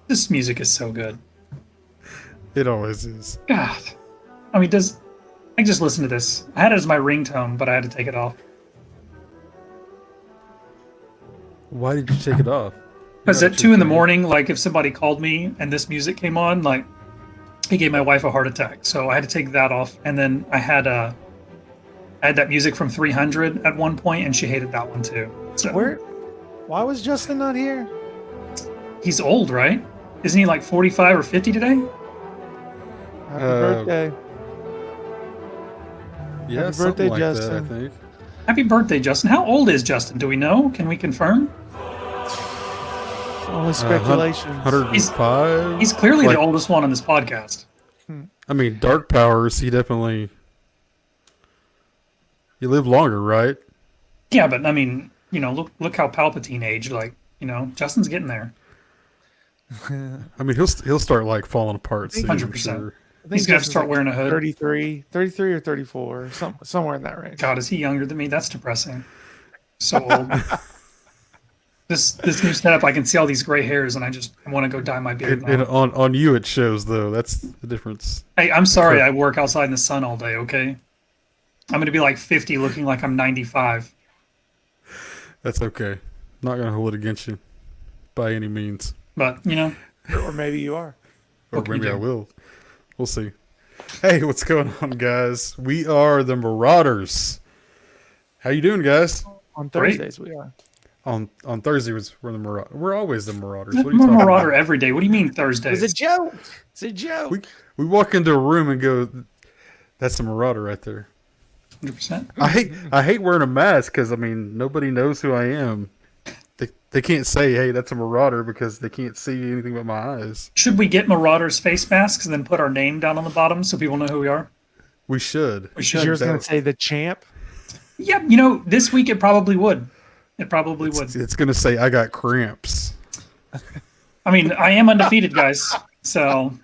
This music is so good. It always is. God. I mean, I just listen to this. I had it as my ringtone, but I had to take it off. Why did you take it off? Because at 2 a.m, like if somebody called me and this music came on, like it gave my wife a heart attack. So I had to take that off. And then I had that music from 300 at one point, and she hated that one too. So Why was Justin not here? he's old, right? Isn't he like 45 or 50 today? Happy birthday. Yeah, Happy something birthday, like Justin. that, I think. Happy birthday, Justin. How old is Justin? Do we know? Can we confirm? Only speculation. 105? He's clearly the oldest one on this podcast. I mean, Dark Powers, he definitely... You live longer, right? Yeah, but I mean, look how Palpatine aged. Like, Justin's getting there. I mean, he'll start like falling apart soon. 100%. I'm sure. I think He's gonna Justin's start wearing a hood. 33 or 34, somewhere in that range. God, is he younger than me? That's depressing. So old. This new setup, I can see all these gray hairs, and I want to go dye my beard now. On you, it shows though. That's the difference. Hey, I'm sorry. I work outside in the sun all day. Okay, I'm gonna be like 50, looking like I'm 95. That's okay. I'm not gonna hold it against you by any means. But Or maybe you are. Or maybe I will. We'll see. Hey, what's going on, guys? We are the Marauders. How you doing, guys? On Thursdays we are. On Thursday we're the Marauders. We're always the Marauders. What are I'm you a talking marauder about? every day. What do you mean Thursdays? It's a joke. It's a joke. We walk into a room and go, "That's the Marauder right there." 100%. I hate wearing a mask because I mean nobody knows who I am. They can't say, "Hey, that's a Marauder," because they can't see anything but my eyes. Should we get Marauders face masks and then put our name down on the bottom so people know who we are? We should. We should. Yours going to say the champ? Yeah, this week it probably would. It probably would. It's going to say, "I got cramps." I mean, I am undefeated, guys. So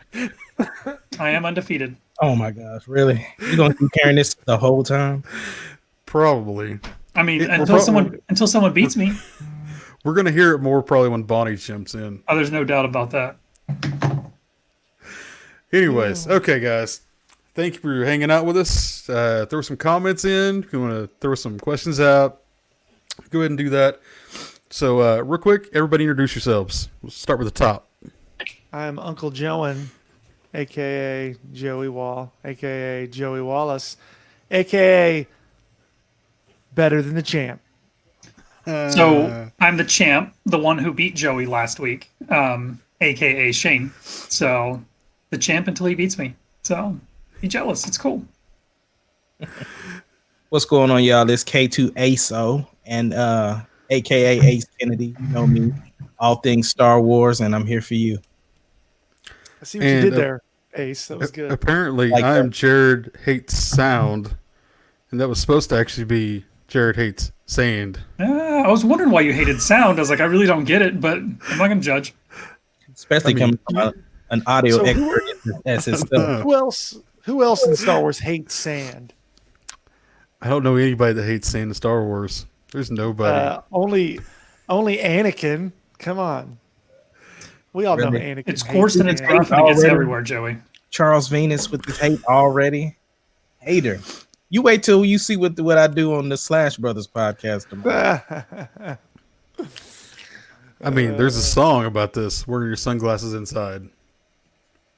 I am undefeated. Oh my gosh, really? You're gonna keep carrying this the whole time? Probably. I mean, until someone beats me. We're going to hear it more probably when Bonnie jumps in. Oh, there's no doubt about that. Anyways, okay, guys. Thank you for hanging out with us. Throw some comments in. If you want to throw some questions out, go ahead and do that. So, real quick, everybody introduce yourselves. We'll start with the top. I'm Uncle Joan, a.k.a. Joey Wall, a.k.a. Joey Wallace, a.k.a. Better Than the Champ. So I'm the champ, the one who beat Joey last week, aka Shane. So the champ until he beats me. So be jealous. It's cool. What's going on, y'all? This K2 ASO and aka Ace Kennedy. You know me, all things Star Wars, and I'm here for you. I see what you did there, Ace. That was good. Apparently, I am Jared Hates Sound, and that was supposed to actually be Jared Hates Sand. I was wondering why you hated sound. I was like, I really don't get it, but I'm not going to judge. Especially coming from an audio expert as his stuff. Who else in Star Wars hates sand? I don't know anybody that hates sand in Star Wars. There's nobody. Only Anakin. Come on. We all know Anakin. It's coarse and it's rough and it gets everywhere, Joey. Charles Venus with this hate already. Hater. You wait till you see what I do on the Slash Brothers podcast tomorrow. I mean, there's a song about this. Wearing your sunglasses inside.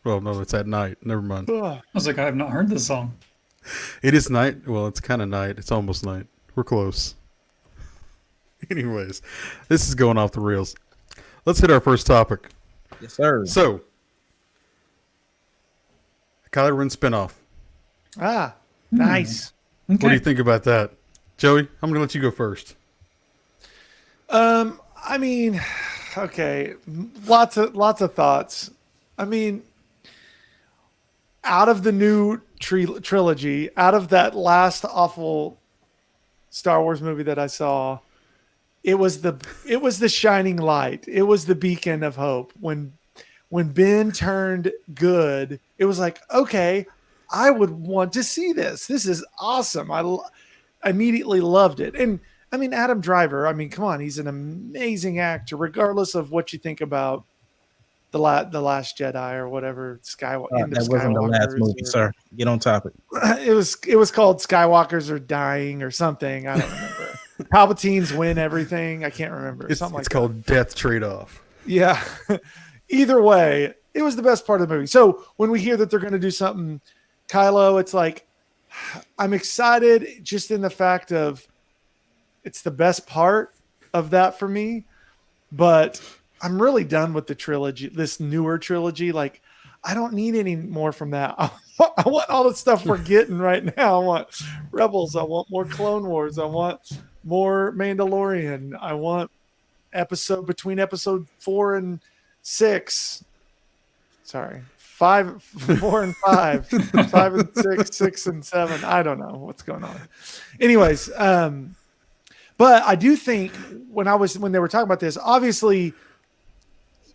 Well, no, it's at night. Never mind. I was like, I have not heard this song. It is night. Well, it's kind of night. It's almost night. We're close. Anyways, this is going off the rails. Let's hit our first topic. Yes, sir. So, Kylo Ren spinoff. Nice. Okay. What do you think about that? Joey, I'm going to let you go first. I mean, okay, lots of thoughts. I mean, out of the new trilogy, out of that last awful Star Wars movie that I saw, it was the shining light. It was the beacon of hope. When Ben turned good, it was like, okay, I would want to see this. This is awesome. I immediately loved it. And I mean, Adam Driver. I mean, come on, he's an amazing actor, regardless of what you think about the Last Jedi or whatever. Skywalker. That wasn't the last movie, sir. Get on topic. It was called Skywalkers Are Dying or something. I don't remember. Palpatines win everything. I can't remember. It's called Death Trade-Off. Yeah. Either way, it was the best part of the movie. So when we hear that they're going to do something, Kylo, it's like I'm excited just in the fact of it's the best part of that for me. But I'm really done with the trilogy, this newer trilogy. Like, I don't need any more from that. I want all the stuff we're getting right now. I want Rebels. I want more Clone Wars. I want more Mandalorian. I want between episode 4 and 6. Sorry, 5, 4 and 5, 5 and 6, 6 and 7. I don't know what's going on. Anyways, but I do think when they were talking about this, obviously,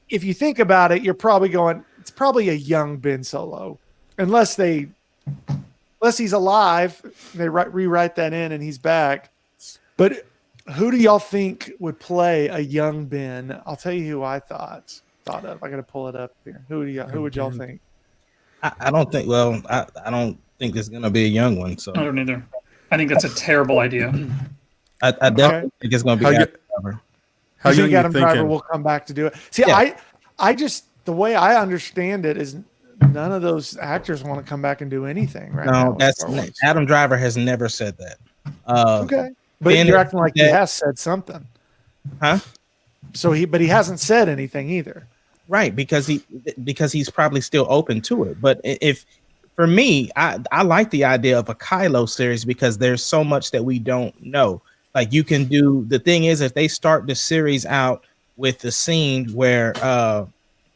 if you think about it, you're probably going, it's probably a young Ben Solo, unless he's alive, and they rewrite that in and he's back. But who do y'all think would play a young Ben? I'll tell you who I thought of. I got to pull it up here. Who would y'all think? I don't think. Well, I don't think there's gonna be a young one. So I don't either. I think that's a terrible idea. I definitely think it's gonna be Adam Driver. How young Adam you Driver thinking? will come back to do it? See, Yeah. I just the way I understand it is none of those actors want to come back and do anything right now. No, that's Adam Driver has never said that. Okay, but Ben you're acting like he that- has said something, Huh? So he hasn't said anything either. Right, because he's probably still open to it. But if for me, I like the idea of a Kylo series because there's so much that we don't know. Like you can do the thing is if they start the series out with the scene where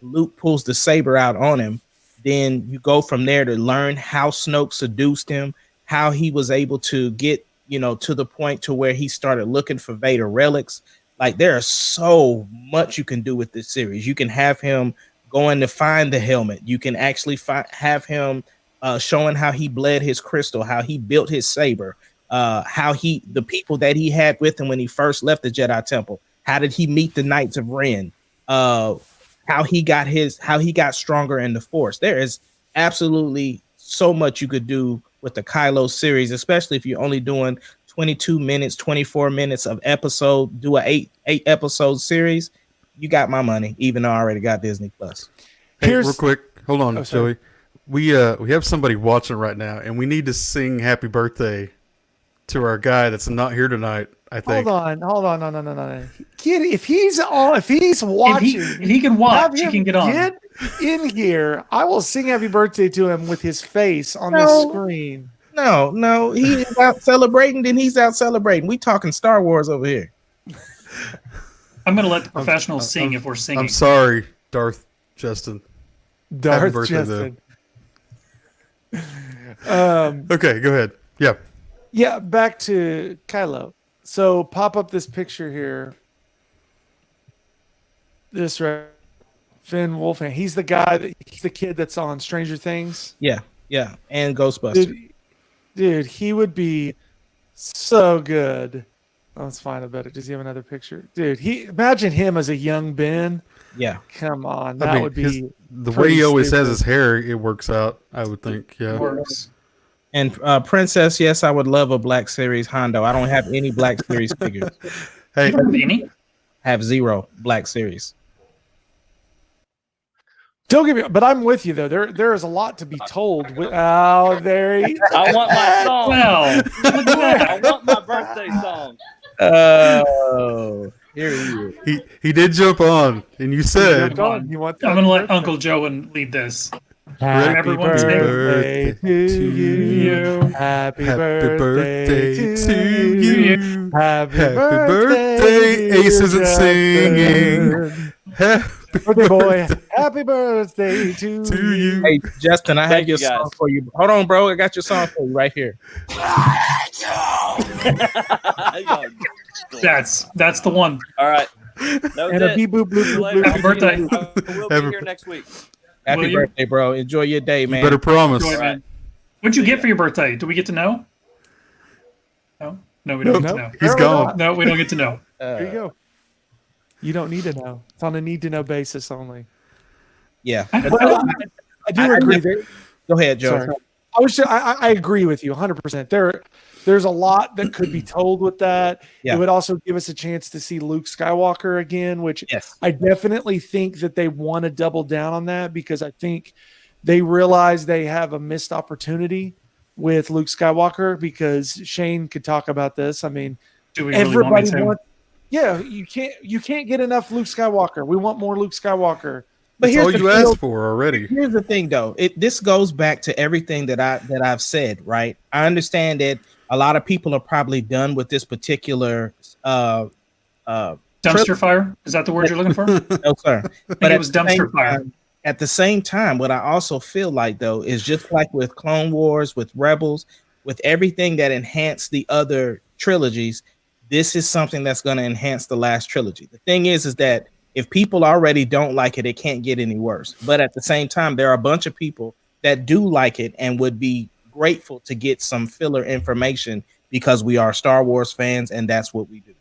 Luke pulls the saber out on him, then you go from there to learn how Snoke seduced him, how he was able to get, to the point to where he started looking for Vader relics. Like there is so much you can do with this series. You can have him going to find the helmet. You can actually have him showing how he bled his crystal, how he built his saber, the people that he had with him when he first left the Jedi Temple. How did he meet the Knights of Ren? How he got stronger in the Force. There is absolutely so much you could do with the Kylo series, especially if you're only doing 22 minutes, 24 minutes of episode, do a eight episode series. You got my money, even though I already got Disney Plus. Hey, real quick, hold on, Joey. We have somebody watching right now, and we need to sing "Happy Birthday" to our guy that's not here tonight. I think. Hold on, no. Kid, if he's watching, if he can watch, he can get on. Get in here. I will sing "Happy Birthday" to him with his face on the screen. No, he is out celebrating, then he's out celebrating. We talking Star Wars over here. I'm going to let the professionals sing if we're singing. I'm sorry, Darth Justin. Darth birthday, Justin. Okay, go ahead. Yeah. Yeah, back to Kylo. So pop up this picture here. This right, Finn Wolfhard. He's the guy he's the kid that's on Stranger Things. Yeah, and Ghostbusters. Dude, he would be so good. Oh, let's find a better. Does he have another picture? Dude, imagine him as a young Ben. Yeah. Come on. That would be the way he always has his hair, it works out, I would think. Yeah. Works. And Princess, yes, I would love a Black Series Hondo. I don't have any Black Series figures. Hey, You don't have any? Have 0 Black Series. Don't get me, but I'm with you though. There is a lot to be told. Oh, there he. I want my song. Well, look at that. I want my birthday song. Oh, here he is. he did jump on, and you said, You want I'm going to let Uncle Joe lead this. Happy Everyone sing. birthday to you. Happy birthday to you. Happy birthday. Ace isn't singing. Birthday boy. Happy birthday to you. Hey, Justin, I have Thank your you, guys. song for you. Hold on, bro. I got your song for you right here. That's the one. All right. No And a diss. beep boop bloop See you bloop later. bloop. Happy birthday. We'll be here next week. Happy Will you? birthday, bro. Enjoy your day, You man. better promise. Enjoy, man. What'd you get for your birthday? Do we get to know? No? No, we don't Nope. get to Nope. know. He's Apparently gone. not. No, we don't get to know. There you go. You don't need to know. It's on a need to know basis only. Yeah. I- But I do I agree. never- Go ahead, Joe. Sorry. I agree with you 100%. There's a lot that could be told with that. Yeah. It would also give us a chance to see Luke Skywalker again, which Yes. I definitely think that they want to double down on that because I think they realize they have a missed opportunity with Luke Skywalker because Shane could talk about this. I mean, Do we really want me to? wants yeah, you can't get enough Luke Skywalker. We want more Luke Skywalker. But That's all the you thing- asked for already. Here's the thing, though. This goes back to everything that I've said. Right. I understand that a lot of people are probably done with this particular Dumpster fire? Is that the word you're looking for? No, sir. But it was at the same dumpster fire. time- At the same time, what I also feel like, though, is just like with Clone Wars, with Rebels, with everything that enhanced the other trilogies, this is something that's going to enhance the last trilogy. The thing is that if people already don't like it, it can't get any worse. But at the same time, there are a bunch of people that do like it and would be grateful to get some filler information because we are Star Wars fans and that's what we do.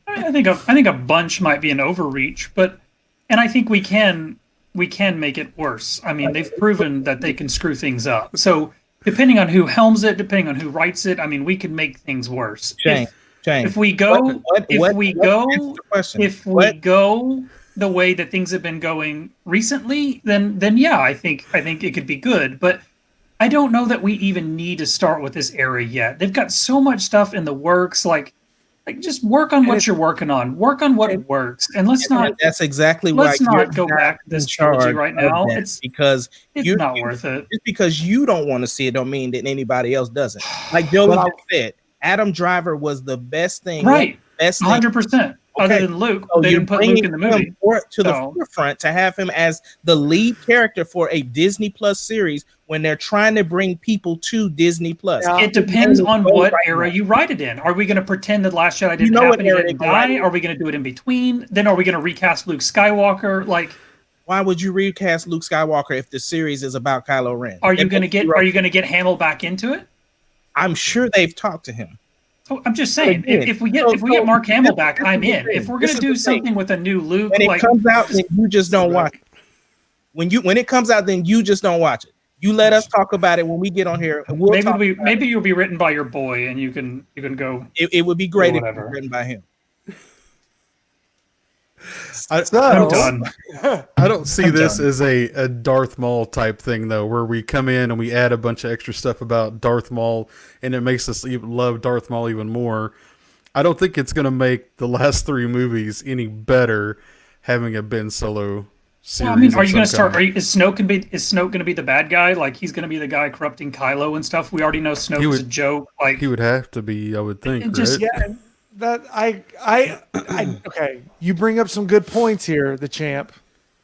I think a bunch might be an overreach, and I think we can make it worse. I mean, they've proven that they can screw things up. So depending on who helms it, depending on who writes it, I mean, we can make things worse. Shane, If we go the way that things have been going recently, then yeah, I think it could be good. But I don't know that we even need to start with this era yet. They've got so much stuff in the works, like just work on what you're working on. Work on what works, and let's not. That's exactly Let's why not go back to this trilogy right now. It's because it's not worth it. Just because you don't want to see it, don't mean that anybody else doesn't. Like Joey just said, Adam Driver was the best thing, Right? Best thing. 100%. Other than Luke, So they you're didn't put Luke in the bringing him movie. to the forefront to have him as the lead character for a Disney Plus series when they're trying to bring people to Disney Plus. Yeah. It depends on what right era now. you write it in. Are we going to pretend that Last Jedi didn't know what happen? He era didn't they write die? it. Are we going to do it in between? Then are we going to recast Luke Skywalker? Like, Why would you recast Luke Skywalker if the series is about Kylo Ren? are you going to get Hamill back into it? I'm sure they've talked to him. Oh, I'm just saying, They did. if we get Mark Hamill back, I'm in. If we're This going to is do the thing. something with a new Luke, When it like comes out, then you just don't watch it. When it comes out, then you just don't watch it. You let us talk about it when we get on here. And we'll talk about maybe you'll be written by your boy, and you can go. it would be great if it whatever. was written by him. I'm done. I don't see I'm this done. as a Darth Maul type thing though, where we come in and we add a bunch of extra stuff about Darth Maul, and it makes us love Darth Maul even more. I don't think it's going to make the last three movies any better having a Ben Solo series. Well, I mean, are of you going to some start? kind. Is Snoke going to be the bad guy? Like he's going to be the guy corrupting Kylo and stuff? We already know Snoke He is a would- joke. Like He would have to be, I would think, It just- right? Yeah, and that I okay. You bring up some good points here, the champ.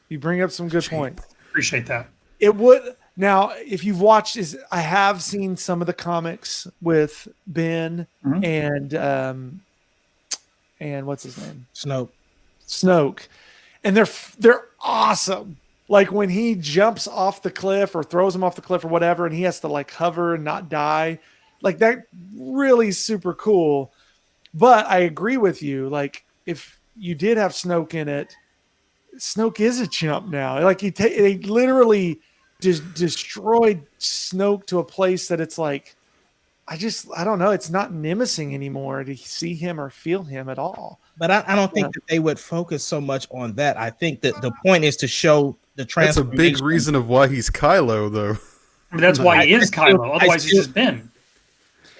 You bring up some good points. appreciate that. It would now if you've watched I have seen some of the comics with Ben Mhm. and what's his name? Snoke. And they're awesome. Like when he jumps off the cliff or throws him off the cliff or whatever, and he has to like hover and not die. Like that really super cool. But I agree with you. Like if you did have Snoke in it, Snoke is a chump now. Like they literally just destroyed Snoke to a place that it's like, I don't know. It's not nemesing anymore to see him or feel him at all. But I don't think that they would focus so much on that. I think that the point is to show the That's a big transformation. reason of why he's Kylo, though. I mean, that's why he is I still- Kylo. Otherwise, he's just Ben.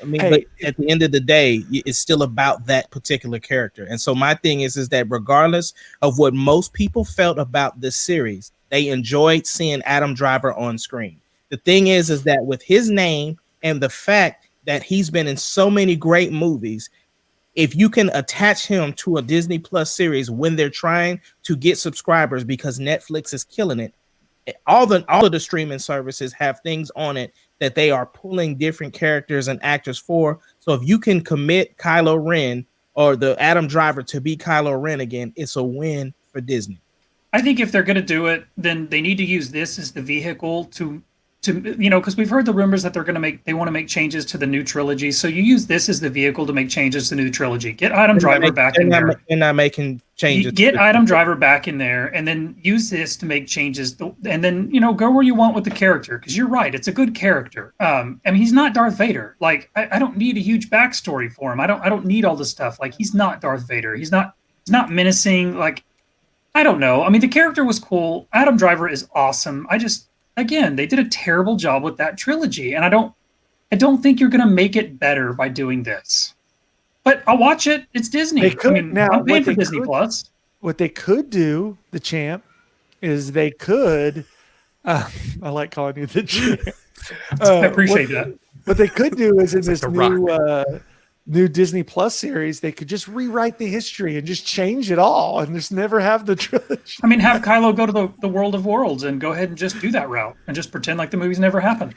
I mean, Hey, but at the end of the day, it's still about that particular character. And so my thing is that regardless of what most people felt about this series, they enjoyed seeing Adam Driver on screen. The thing is that with his name and the fact that he's been in so many great movies, if you can attach him to a Disney Plus series when they're trying to get subscribers because Netflix is killing it, all of the streaming services have things on it that they are pulling different characters and actors for. So if you can commit Kylo Ren or the Adam Driver to be Kylo Ren again, it's a win for Disney. I think if they're going to do it, then they need to use this as the vehicle to because we've heard the rumors that they want to make changes to the new trilogy. So you use this as the vehicle to make changes to the new trilogy. Get Adam Driver back in there. They're not making changes. Get Adam Driver back in there, and then use this to make changes. And then go where you want with the character, because you're right, it's a good character. I mean, he's not Darth Vader. Like I don't need a huge backstory for him. I don't need all this stuff. Like he's not Darth Vader. He's not menacing. Like I don't know. I mean, the character was cool. Adam Driver is awesome. Again, they did a terrible job with that trilogy, and I don't think you're going to make it better by doing this. But I'll watch it. It's Disney. They could, I'm paying for Disney Plus. What they could do, the champ, is they could. I like calling you the champ. I appreciate that. What they could do is in this The new Disney Plus series, they could just rewrite the history and just change it all and just never have the trilogy. I mean, have Kylo go to the World of Worlds and go ahead and just do that route and just pretend like the movies never happened.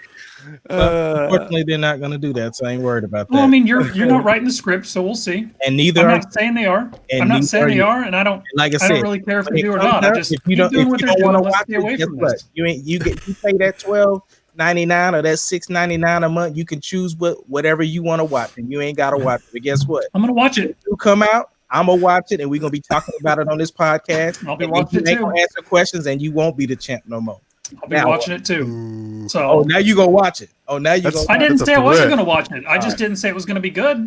Unfortunately, they're not going to do that, so I ain't worried about that. Well, I mean, you're not writing the script, so we'll see. And neither I'm are not saying they are. and I'm not neither saying are they you. are, and I don't really care if when they it do or comes not. out, I just if you keep don't doing what they're want doing. to Let's watch stay away it, guess from what? this. You pay that $12.99 or that $6.99 a month. You can choose whatever you want to watch, and you ain't got to watch it. But guess what? I'm gonna watch it. You come out, I'm gonna watch it, and we're gonna be talking about it on this podcast. I'll be And watching you it ain't too. gonna answer questions, and you won't be the champ no more. I'll be Now watching it too. Ooh. So Oh, now you gonna watch it. Oh, now you That's- gonna. I didn't That's a say I wasn't threat. gonna watch it. I just Alright. didn't say it was gonna be good.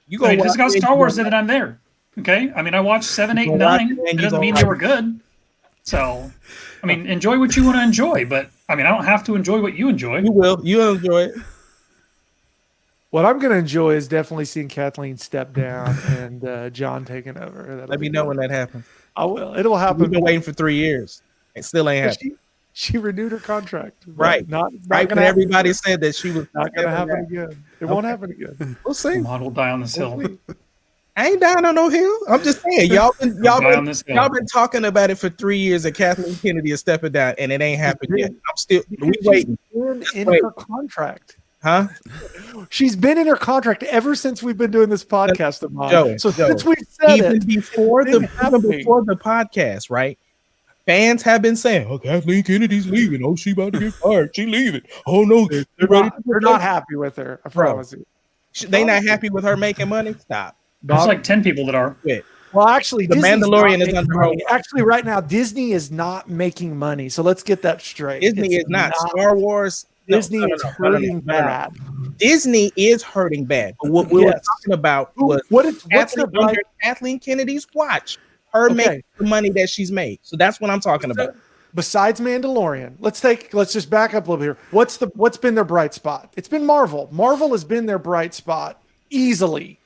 You I gonna mean, watch just got it, Star you Wars gonna- in it. I'm there. Okay. I mean, I watched 7, 8, You and gonna watch 9. it, and It you doesn't gonna mean like they were good. So, I mean, enjoy what you want to enjoy. But I mean, I don't have to enjoy what you enjoy. You will. You'll enjoy it. What I'm going to enjoy is definitely seeing Kathleen step down and John taking over. That'll Let me be know good. when that happens. I will. It'll We've happen. been waiting for 3 years. It still ain't happened. She renewed her contract. but Right. Not Right gonna when happen everybody again. said that she was Not going to happen again. It won't happen again. We'll see. Mod will die on this hill. I ain't down on no hill. I'm just saying, Die on this hill. y'all been talking about it for 3 years, and Kathleen Kennedy is stepping down, and it ain't happened yet. I'm still we waiting, In wait. her contract. huh? She's been in her contract ever since we've been doing this podcast of mine. Joey, So Joey, since we said Even it, before it's the been happening. podcast, right? Fans have been saying, "Oh, Kathleen Kennedy's leaving. Oh, she about to get fired. She leaving. Oh no, they're not happy with her. I Bro. promise you. They not happy with her making money. Stop. There's like 10 people that are. Well, actually, The Disney's Mandalorian not is making under her money. watch. Actually, right now, Disney is not making money. So let's get that straight. Disney It's is not. Star Wars. Disney no, is no, no, no, no, hurting no, no. bad. Disney is hurting bad. But what we were Yes. talking about was What's the Kathleen, bright? under Kathleen Kennedy's watch, her Okay. making the money that she's made. So that's what I'm talking about. Besides Mandalorian, let's just back up a little bit here. What's been their bright spot? It's been Marvel. Marvel has been their bright spot easily.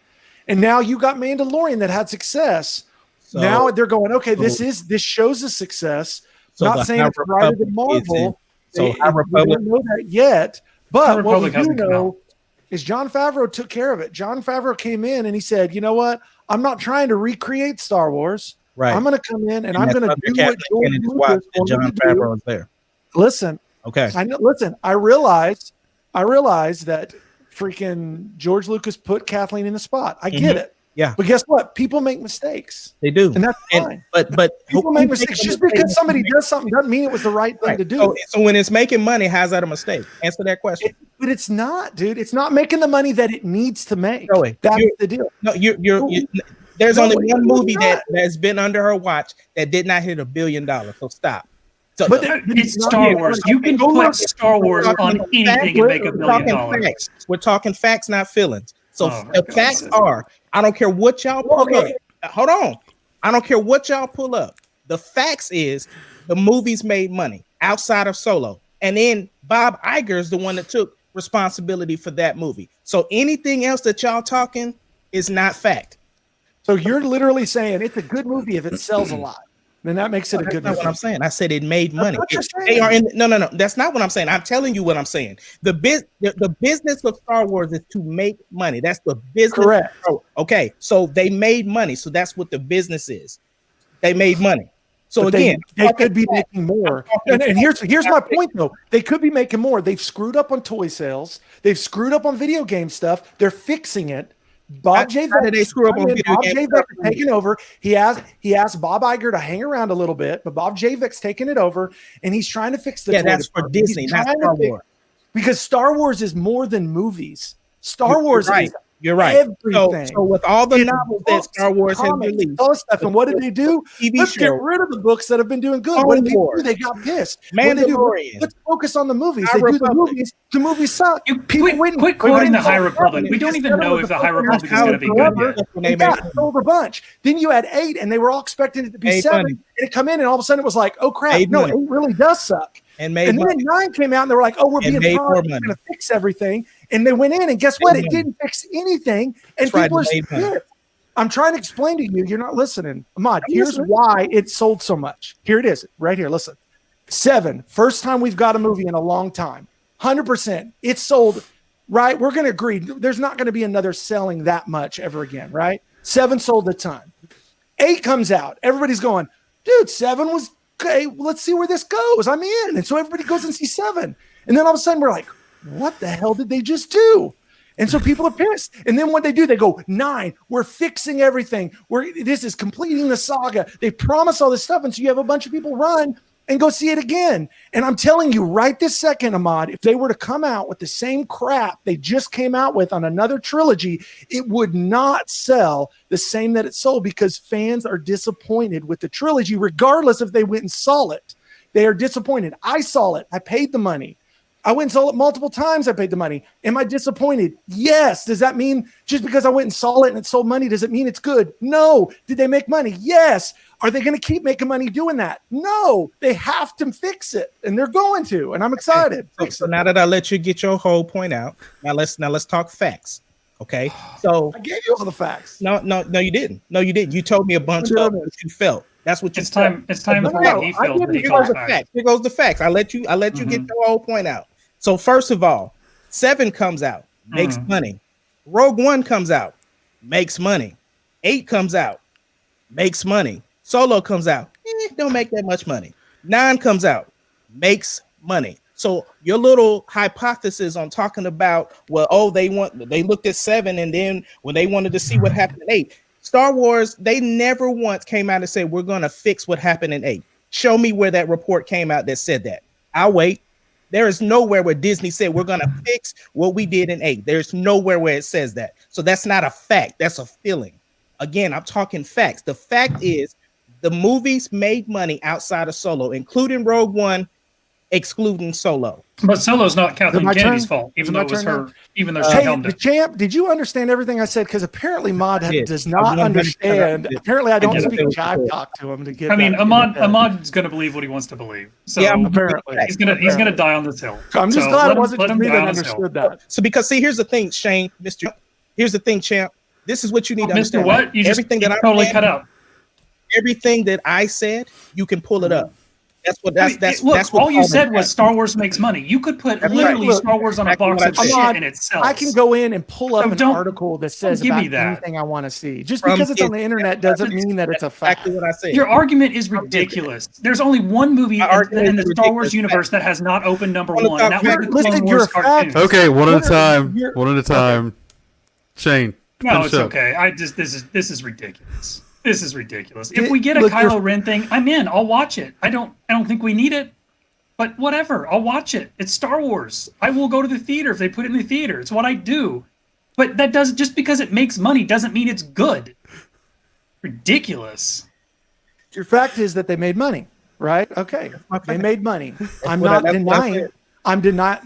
And now you got Mandalorian that had success. So, now they're going, okay, this shows a success. So the Not saying High it's brighter than Republic is Marvel. So They High Republic, don't know that yet. But High what we Republic do hasn't come know is Jon Favreau took care of it. Jon Favreau came in and he said, you know what? I'm not trying to recreate Star Wars. right? I'm going to come in and I'm that's going to under do what Kathleen George Kennedy's Lucas watch that wanted Jon to do. Favreau is there. Listen, Okay. I know. Listen, I realize that freaking George Lucas put Kathleen in the spot. I get it. Yeah. But guess what? People make mistakes, They do. and that's fine. But People make mistakes. Just because somebody does something doesn't mean it was the right thing to do. So when it's making money, how's that a mistake? Answer that question. But it's not, dude. It's not making the money that it needs to make. Joey, That's you're- the deal. No, there's No, only it's one movie not. that's been under her watch that did not hit $1 billion. So stop. So, But It's not Star yet. Wars. You can Go put look. Star Wars on anything and make $1 we're talking billion. facts. We're talking facts, not feelings. So Oh, my the God. facts are, I don't care what y'all pull up. Hold on. I don't care what y'all pull up. The facts is the movies made money outside of Solo. And then Bob Iger is the one that took responsibility for that movie. So anything else that y'all talking is not fact. So you're literally saying it's a good movie if it sells a lot. Then that makes it a That's good not movie. what I'm saying. I said it made money. what you're They saying. are in no. That's not what I'm saying. I'm telling you what I'm saying. The business of Star Wars is to make money. That's the business. Correct. Oh, okay, so they made money. So that's what the business is. They made money. So But again, they could be making more. And here's my point though. They could be making more. They've screwed up on toy sales. They've screwed up on video game stuff. They're fixing it. Bob J. How did they screw up on video Bob game J. stuff? Vick's taking over. He asked Bob Iger to hang around a little bit, but Bob J. Vick's taking it over, and he's trying to fix the toy that's for department. Disney, He's not trying to Star fix- Wars. Because Star Wars is more than movies. Star Wars is You're right. everything. So with all the It's novels that books, Star Wars has comics, released, all this stuff. And what did they do? TV Let's get show, rid of the books that have been doing good. Clone What did people Wars, do? They got pissed. What did they do? Mandalorian, Let's focus on the movies. High They do the Republic. movies. The movies suck. Quit quoting the High Republic. We don't even know if the High Republic is going to be good yet. Yeah, sold a bunch. Then you had 8, and they were all expecting it to be 7. Money. And it come in, and all of a sudden it was like, oh crap, 8 no, money. 8 really does suck. and made And then money. 9 came out, and they were like, oh, we're And being made more smart. We're money. going to fix everything. And they went in, and guess what? Made It money. didn't fix anything. And That's right, people are made money. scared. I'm trying to explain to you. You're not listening. Ahmad, I'm here's listening. why it sold so much. Here it is, right here. Listen. 7, first time we've got a movie in a long time. 100%. It's sold, right? We're going to agree. There's not going to be another selling that much ever again, right? 7 sold a ton. 8 comes out. Everybody's going, dude, 7 was okay. Let's see where this goes. I'm in. And so everybody goes and sees 7. And then all of a sudden we're like, what the hell did they just do? And so people are pissed. And then what they do, they go, 9, we're fixing everything. This is completing the saga. They promise all this stuff. And so you have a bunch of people run and go see it again. And I'm telling you right this second, Ahmad, if they were to come out with the same crap they just came out with on another trilogy, it would not sell the same that it sold because fans are disappointed with the trilogy, regardless if they went and saw it. They are disappointed. I saw it. I paid the money. I went and saw it multiple times. I paid the money. Am I disappointed? Yes. Does that mean just because I went and saw it and it sold money, does it mean it's good? No. Did they make money? Yes. Are they going to keep making money doing that? No. They have to fix it, and they're going to. And I'm excited. So now that I let you get your whole point out, now let's talk facts. Okay. So I gave you all the facts. no, you didn't. No, you didn't. You told me a bunch of what you felt. That's what you It's time. It's time No, for no, what he I feels give that he you calls the facts. facts. Here goes the facts. I let you get your whole point out. So first of all, 7 comes out, makes money. Rogue One comes out, makes money. 8 comes out, makes money. Solo comes out, don't make that much money. 9 comes out, makes money. So your little hypothesis on talking about, well, they looked at 7, and then when they wanted to see what happened in 8, Star Wars, they never once came out and said, we're going to fix what happened in 8. Show me where that report came out that said that. I'll wait. There is nowhere where Disney said we're going to fix what we did in 8. There's nowhere where it says that. So that's not a fact. That's a feeling. Again, I'm talking facts. The fact is the movies made money outside of Solo, including Rogue One, excluding Solo. But Solo's not Kathleen my Kennedy's turn? fault, Is even it though my it was turn her. now? Even though she Hey, helmed the it. champ, did you understand everything I said? Because apparently Mod did. does I not 100% understand. did. Apparently I don't did. speak jive talk to him to get I mean, that. Ahmad's going to believe what he wants to believe. So Yeah, apparently. he's gonna die on this hill. I'm just So glad let it him- wasn't let just him me die that on his hill. understood that. So because see, here's the thing, Shane, Mr. Here's the thing, champ. This is what you need to Mr. understand. What? You just everything you that I totally said, cut out. everything that I said, you can pull it up. That's what that's Look, that's what all you Coleman said was said. Star Wars makes money. You could put That's literally right. Star Wars on a Exactly box what of I shit said. and it sells. I can go in and pull up So an don't- article that says give about me that. anything I want to see. Just From because it's on his- the internet doesn't mean that it's a fact. Exactly what I said. Your argument is ridiculous. There's only one movie My in argument the is Star Wars ridiculous. universe that has not opened number Well, one, and that was you're- the listen, Clone you're Wars a fact. cartoons. Okay, one at a You're- time. you're- One at a time. Shane, No, finish it's up. okay. This is ridiculous. This is ridiculous. If It- we get a look, you're- Kylo Ren thing, I'm in. I'll watch it. I don't think we need it, but whatever. I'll watch it. It's Star Wars. I will go to the theater if they put it in the theater. It's what I do. But that does just because it makes money doesn't mean it's good. Ridiculous. Your fact is that they made money, right? Okay, my they fact. made money. I'm what I- not that's what I denying. said.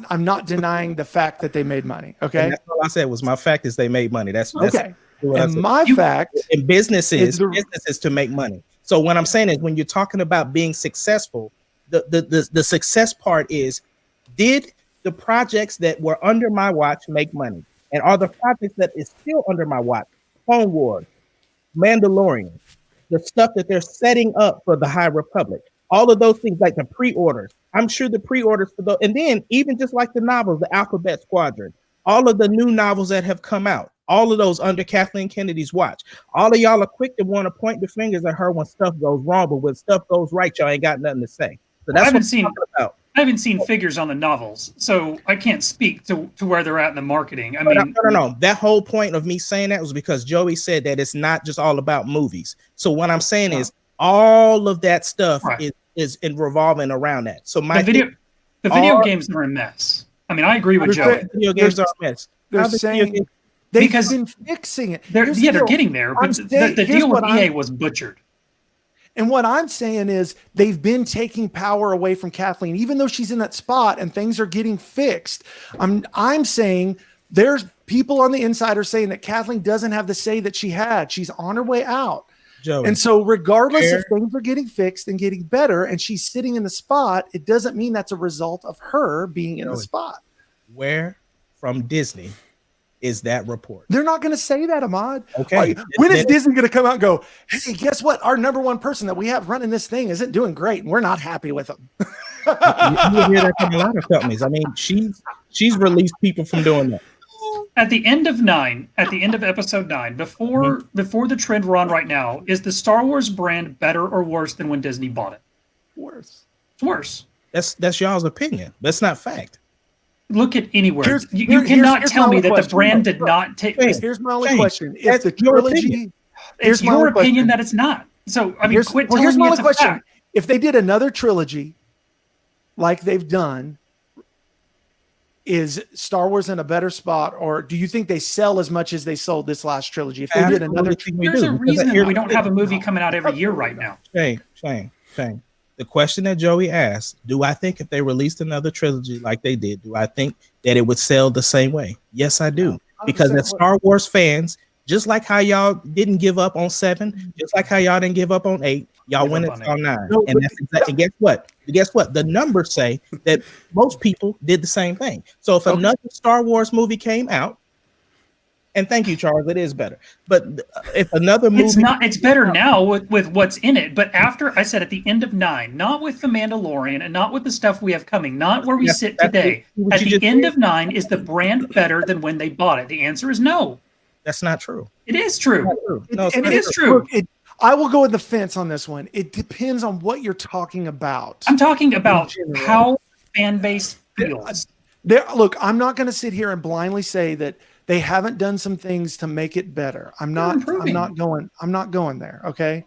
I'm not denying the fact that they made money. Okay. And that's all I said was my fact is they made money. That's Okay. what I And said. my fact In businesses Is to make money. So what I'm saying is when you're talking about being successful, the success part is, did the projects that were under my watch make money? And are the projects that is still under my watch, Clone Wars, Mandalorian, the stuff that they're setting up for the High Republic, all of those things, like the pre-orders, I'm sure the pre-orders for those, and then even just like the novels, the Alphabet Squadron, all of the new novels that have come out, all of those under Kathleen Kennedy's watch. All of y'all are quick to want to point the fingers at her when stuff goes wrong, but when stuff goes right, y'all ain't got nothing to say. So that's I haven't what seen- I'm talking about. I haven't seen figures on the novels, so I can't speak to where they're at in the marketing. I mean, no. That whole point of me saying that was because Joey said that it's not just all about movies. So what I'm saying is all of that stuff is in revolving around that. So the video games are a mess. I mean, I agree with Joey. Video games are a mess. They're saying they've been fixing it. They're getting there, but the deal with EA was butchered. And what I'm saying is they've been taking power away from Kathleen, even though she's in that spot and things are getting fixed. I'm saying there's people on the inside are saying that Kathleen doesn't have the say that she had. She's on her way out. Joey, and so regardless if things are getting fixed and getting better and she's sitting in the spot, it doesn't mean that's a result of her being in the spot. Where from Disney is that report? They're not going to say that, Ahmad. Okay. When is Disney going to come out and go, hey, guess what? Our number one person that we have running this thing isn't doing great, and we're not happy with them. You hear that from a lot of companies. I mean, she's released people from doing that. At the end of episode 9, before the trend we're on right now, is the Star Wars brand better or worse than when Disney bought it? Worse. It's worse. That's y'all's opinion. That's not fact. Look at anywhere. You cannot tell me that the brand did not take. Here's my only question: if the trilogy, it's your opinion that it's not. So I mean, here's my only question: if they did another trilogy, like they've done, is Star Wars in a better spot, or do you think they sell as much as they sold this last trilogy? If they did another, there's a reason that we don't have a movie coming out every year right now. Shane. The question that Joey asked, do I think if they released another trilogy like they did, do I think that it would sell the same way? Yes, I do. Because as Star Wars fans, just like how y'all didn't give up on 7, just like how y'all didn't give up on 8, y'all went on 9. And that's exactly, guess what? Guess what? The numbers say that most people did the same thing. So if another Star Wars movie came out, and thank you, Charles, it is better. But if another movie, it's better now with what's in it. But after I said at the end of 9, not with the Mandalorian and not with the stuff we have coming, not where we sit today. At the end of 9, is the brand better than when they bought it? The answer is no. That's not true. It is true. It is true. I will go with the fence on this one. It depends on what you're talking about. I'm talking about how fan base feels. Look, I'm not going to sit here and blindly say that they haven't done some things to make it better. I'm not going there. Okay.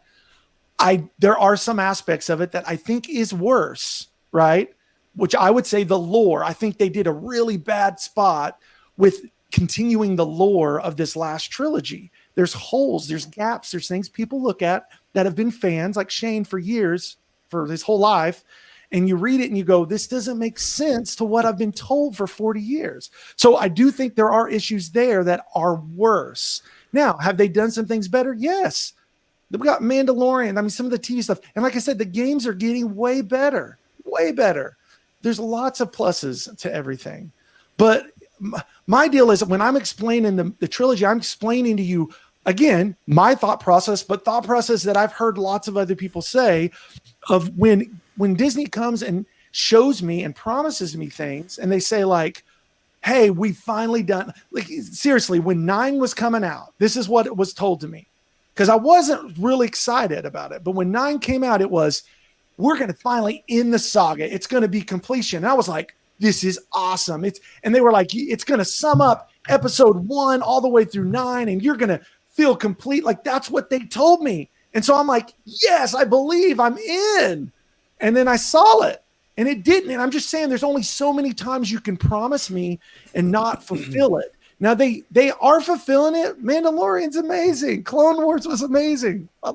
There are some aspects of it that I think is worse, right? Which I would say the lore. I think they did a really bad spot with continuing the lore of this last trilogy. There's holes, there's gaps, there's things people look at that have been fans like Shane for years, for his whole life. And you read it and you go, this doesn't make sense to what I've been told for 40 years. So I do think there are issues there that are worse. Now, have they done some things better? Yes. We got Mandalorian. I mean, some of the TV stuff. And like I said, the games are getting way better, way better. There's lots of pluses to everything. But my deal is when I'm explaining the trilogy, I'm explaining to you, again, my thought process, but thought process that I've heard lots of other people say of when Disney comes and shows me and promises me things and they say like, hey, we finally done, like seriously, when 9 was coming out, this is what it was told to me because I wasn't really excited about it. But when 9 came out, it was, we're going to finally end the saga. It's going to be completion. And I was like, this is awesome. And they were like, it's going to sum up episode 1 all the way through 9 and you're going to feel complete. Like that's what they told me. And so I'm like, yes, I believe I'm in. And then I saw it and it didn't. And I'm just saying there's only so many times you can promise me and not fulfill it. Now they are fulfilling it. Mandalorian's amazing. Clone Wars was amazing. I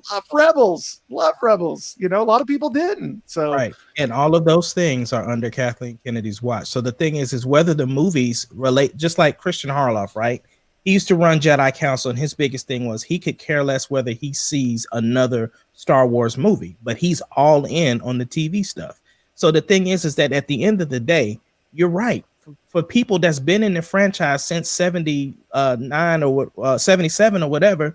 love Rebels. You know, a lot of people didn't. So right. And all of those things are under Kathleen Kennedy's watch. So the thing is whether the movies relate, just like Christian Harloff, right? He used to run Jedi Council, and his biggest thing was he could care less whether he sees another Star Wars movie, but he's all in on the TV stuff. So the thing is that at the end of the day, you're right. For people that's been in the franchise since 79 or 77 or whatever,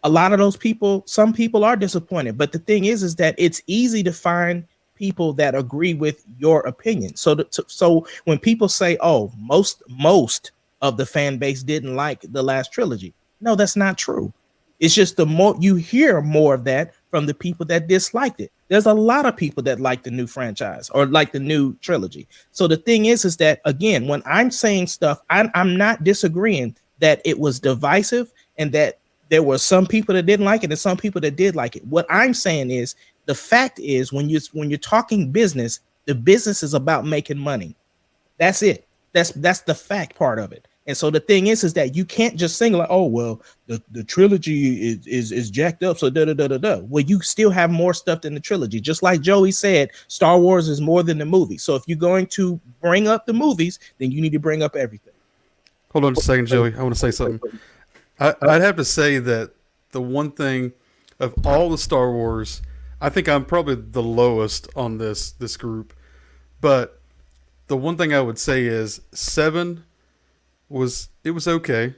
a lot of those people, some people are disappointed. But the thing is that it's easy to find people that agree with your opinion. So when people say, "Oh, most of the fan base didn't like the last trilogy," no, that's not true. It's just the more you hear more of that from the people that disliked it. There's a lot of people that like the new franchise or like the new trilogy. So the thing is that, again, when I'm saying stuff, I'm not disagreeing that it was divisive and that there were some people that didn't like it and some people that did like it. What I'm saying is the fact is when you're talking business, the business is about making money. That's it. That's the fact part of it. And so the thing is that you can't just sing like, oh, well, the trilogy is jacked up. So Well, you still have more stuff than the trilogy. Just like Joey said, Star Wars is more than the movie. So if you're going to bring up the movies, then you need to bring up everything. Hold on just a second, Joey. I want to say something. I'd have to say that the one thing of all the Star Wars, I think I'm probably the lowest on this group. But the one thing I would say is 7 was okay.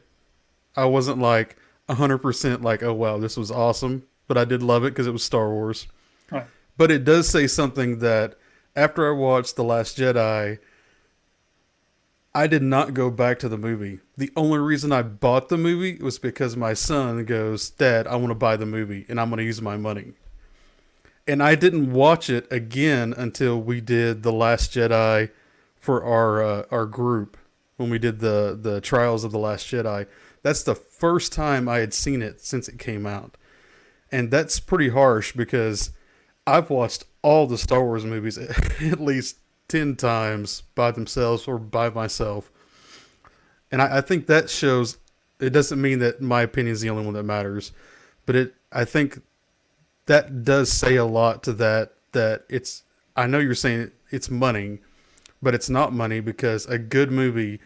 I wasn't like 100% like, oh wow, this was awesome, but I did love it because it was Star Wars. Right. But it does say something that after I watched The Last Jedi, I did not go back to the movie. The only reason I bought the movie was because my son goes, Dad, I want to buy the movie and I'm going to use my money. And I didn't watch it again until we did The Last Jedi for our group. When we did the Trials of the Last Jedi, that's the first time I had seen it since it came out. And that's pretty harsh because I've watched all the Star Wars movies at least 10 times by themselves or by myself. And I think that shows, it doesn't mean that my opinion is the only one that matters, but I think that does say a lot to that it's, I know you're saying it's money, but it's not money because a good movie,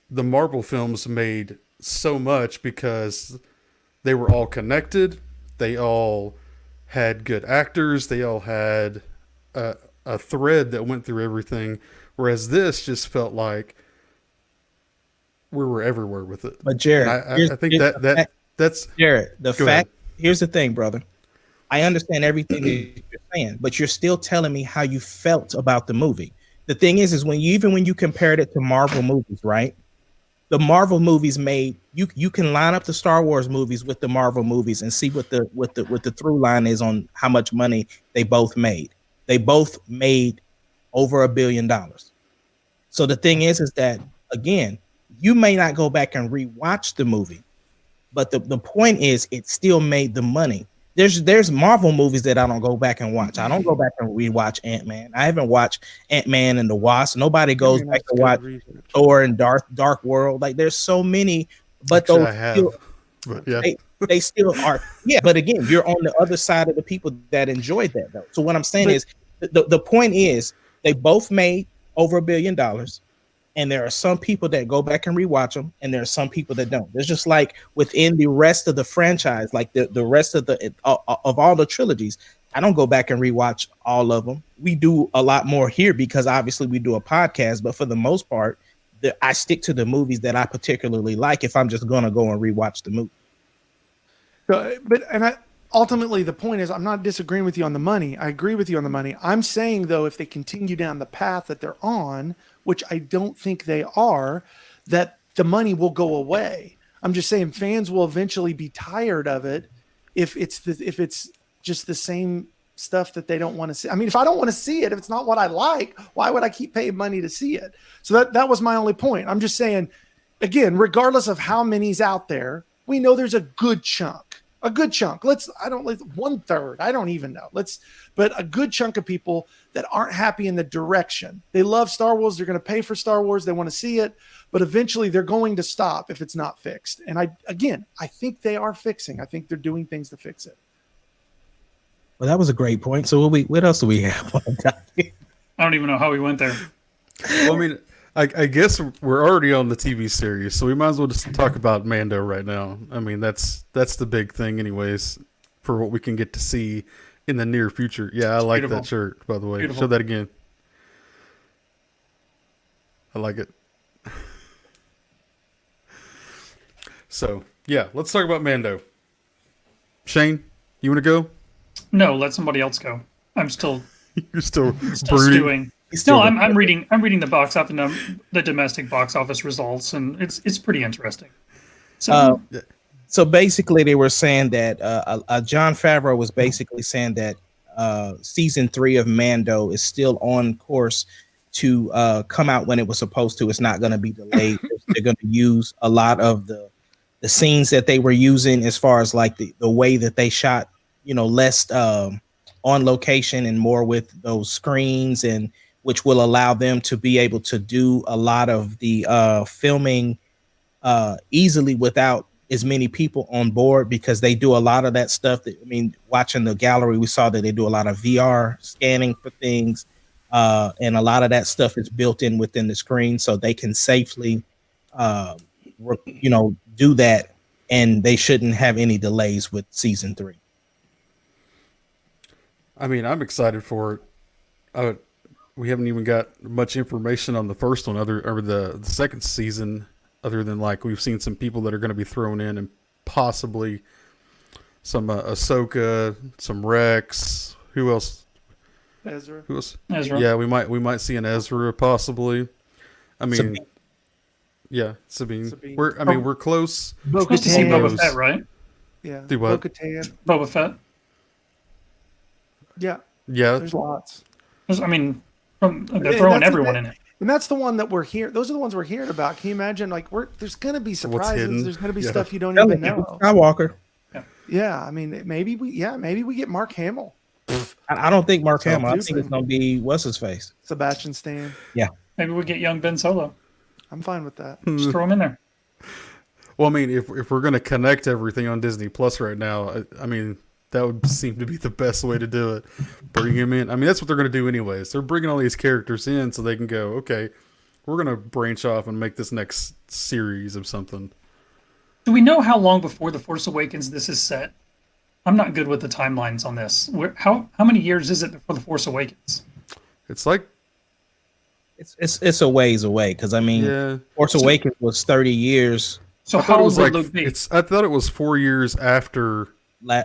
the Marvel films made so much because they were all connected. They all had good actors. They all had a thread that went through everything. Whereas this just felt like we were everywhere with it. But Jared, I think that's Jared. The go fact, ahead. Here's the thing, brother. I understand everything that you're saying, but you're still telling me how you felt about the movie. The thing is when you compared it to Marvel movies, right? The Marvel movies made you can line up the Star Wars movies with the Marvel movies and see what the through line is on how much money they both made. They both made over $1 billion. So the thing is that again, you may not go back and rewatch the movie, but the point is it still made the money. There's Marvel movies that I don't go back and watch. I don't go back and rewatch Ant-Man. I haven't watched Ant-Man and the Wasp. Nobody goes back to watch Thor and Dark World. Like there's so many, but Actually, those I have, still, but yeah. they still are. Yeah, but again, you're on the other side of the people that enjoyed that though. So what I'm saying is the point is they both made over $1 billion. And there are some people that go back and rewatch them, and there are some people that don't. There's just like within the rest of the franchise, like the rest of of all the trilogies, I don't go back and rewatch all of them. We do a lot more here because obviously we do a podcast, but for the most part, I stick to the movies that I particularly like if I'm just gonna go and rewatch the movie. So, ultimately, the point is, I'm not disagreeing with you on the money. I agree with you on the money. I'm saying, though, if they continue down the path that they're on, which I don't think they are, that the money will go away. I'm just saying fans will eventually be tired of it if it's just the same stuff that they don't want to see. I mean, if I don't want to see it, if it's not what I like, why would I keep paying money to see it? So that was my only point. I'm just saying, again, regardless of how many's out there, we know there's a good chunk. A good chunk. Let's 1/3. I don't even know. But a good chunk of people that aren't happy in the direction. They love Star Wars. They're going to pay for Star Wars. They want to see it, but eventually they're going to stop if it's not fixed. And I think they are fixing. I think they're doing things to fix it. Well, that was a great point. So what else do we have? I don't even know how we went there. Well, I mean, I guess we're already on the TV series, so we might as well just talk about Mando right now. I mean, that's the big thing anyways for what we can get to see in the near future. Yeah, I like that shirt, by the way. Beautiful. Show that again. I like it. So, yeah, let's talk about Mando. Shane, you want to go? No, let somebody else go. I'm still You're still brooding. stewing. No, I'm reading the box office and the domestic box office results, and it's pretty interesting. So basically, they were saying that John Favreau was basically saying that season 3 of Mando is still on course to come out when it was supposed to. It's not going to be delayed. They're going to use a lot of the scenes that they were using, as far as like the way that they shot, less on location and more with those screens, and which will allow them to be able to do a lot of the filming easily without as many people on board, because they do a lot of that stuff. Watching the gallery, we saw that they do a lot of VR scanning for things, and a lot of that stuff is built in within the screen, so they can safely, do that, and they shouldn't have any delays with season 3. I mean, I'm excited for it. We haven't even got much information on the first one, or the second season, other than like we've seen some people that are going to be thrown in, and possibly some Ahsoka, some Rex. Who else? Ezra. Who else? Ezra. Yeah, we might see an Ezra possibly. I mean, Sabine. Yeah, Sabine. Sabine. We're close. We're supposed to see Boba Fett, right? Yeah. Do what? Bo-Katan. Boba Fett. Yeah. Yeah. There's lots. They're Yeah, throwing that's everyone the in thing. it. And that's the one that we're here. Those are the ones we're hearing about. Can you imagine? Like, there's going to be surprises. hidden? There's going to be Yeah. stuff you don't even know. Skywalker. Yeah, I mean, maybe we get Mark Hamill, I don't think Mark So Hamill. I confusing. think it's gonna be what's his face. Sebastian Stan. Maybe we get young Ben Solo. I'm fine with that. Just throw him in there. Well, I mean, if we're going to connect everything on Disney Plus right now, I mean, that would seem to be the best way to do it. Bring him in. I mean, that's what they're going to do anyways. They're bringing all these characters in so they can go, okay, we're going to branch off and make this next series of something. Do we know how long before The Force Awakens this is set? I'm not good with the timelines on this. How many years is it before The Force Awakens? It's like, It's a ways away, because yeah. Force Awakens was 30 years. So I thought how it old was would like Luke be? I thought it was 4 years after. The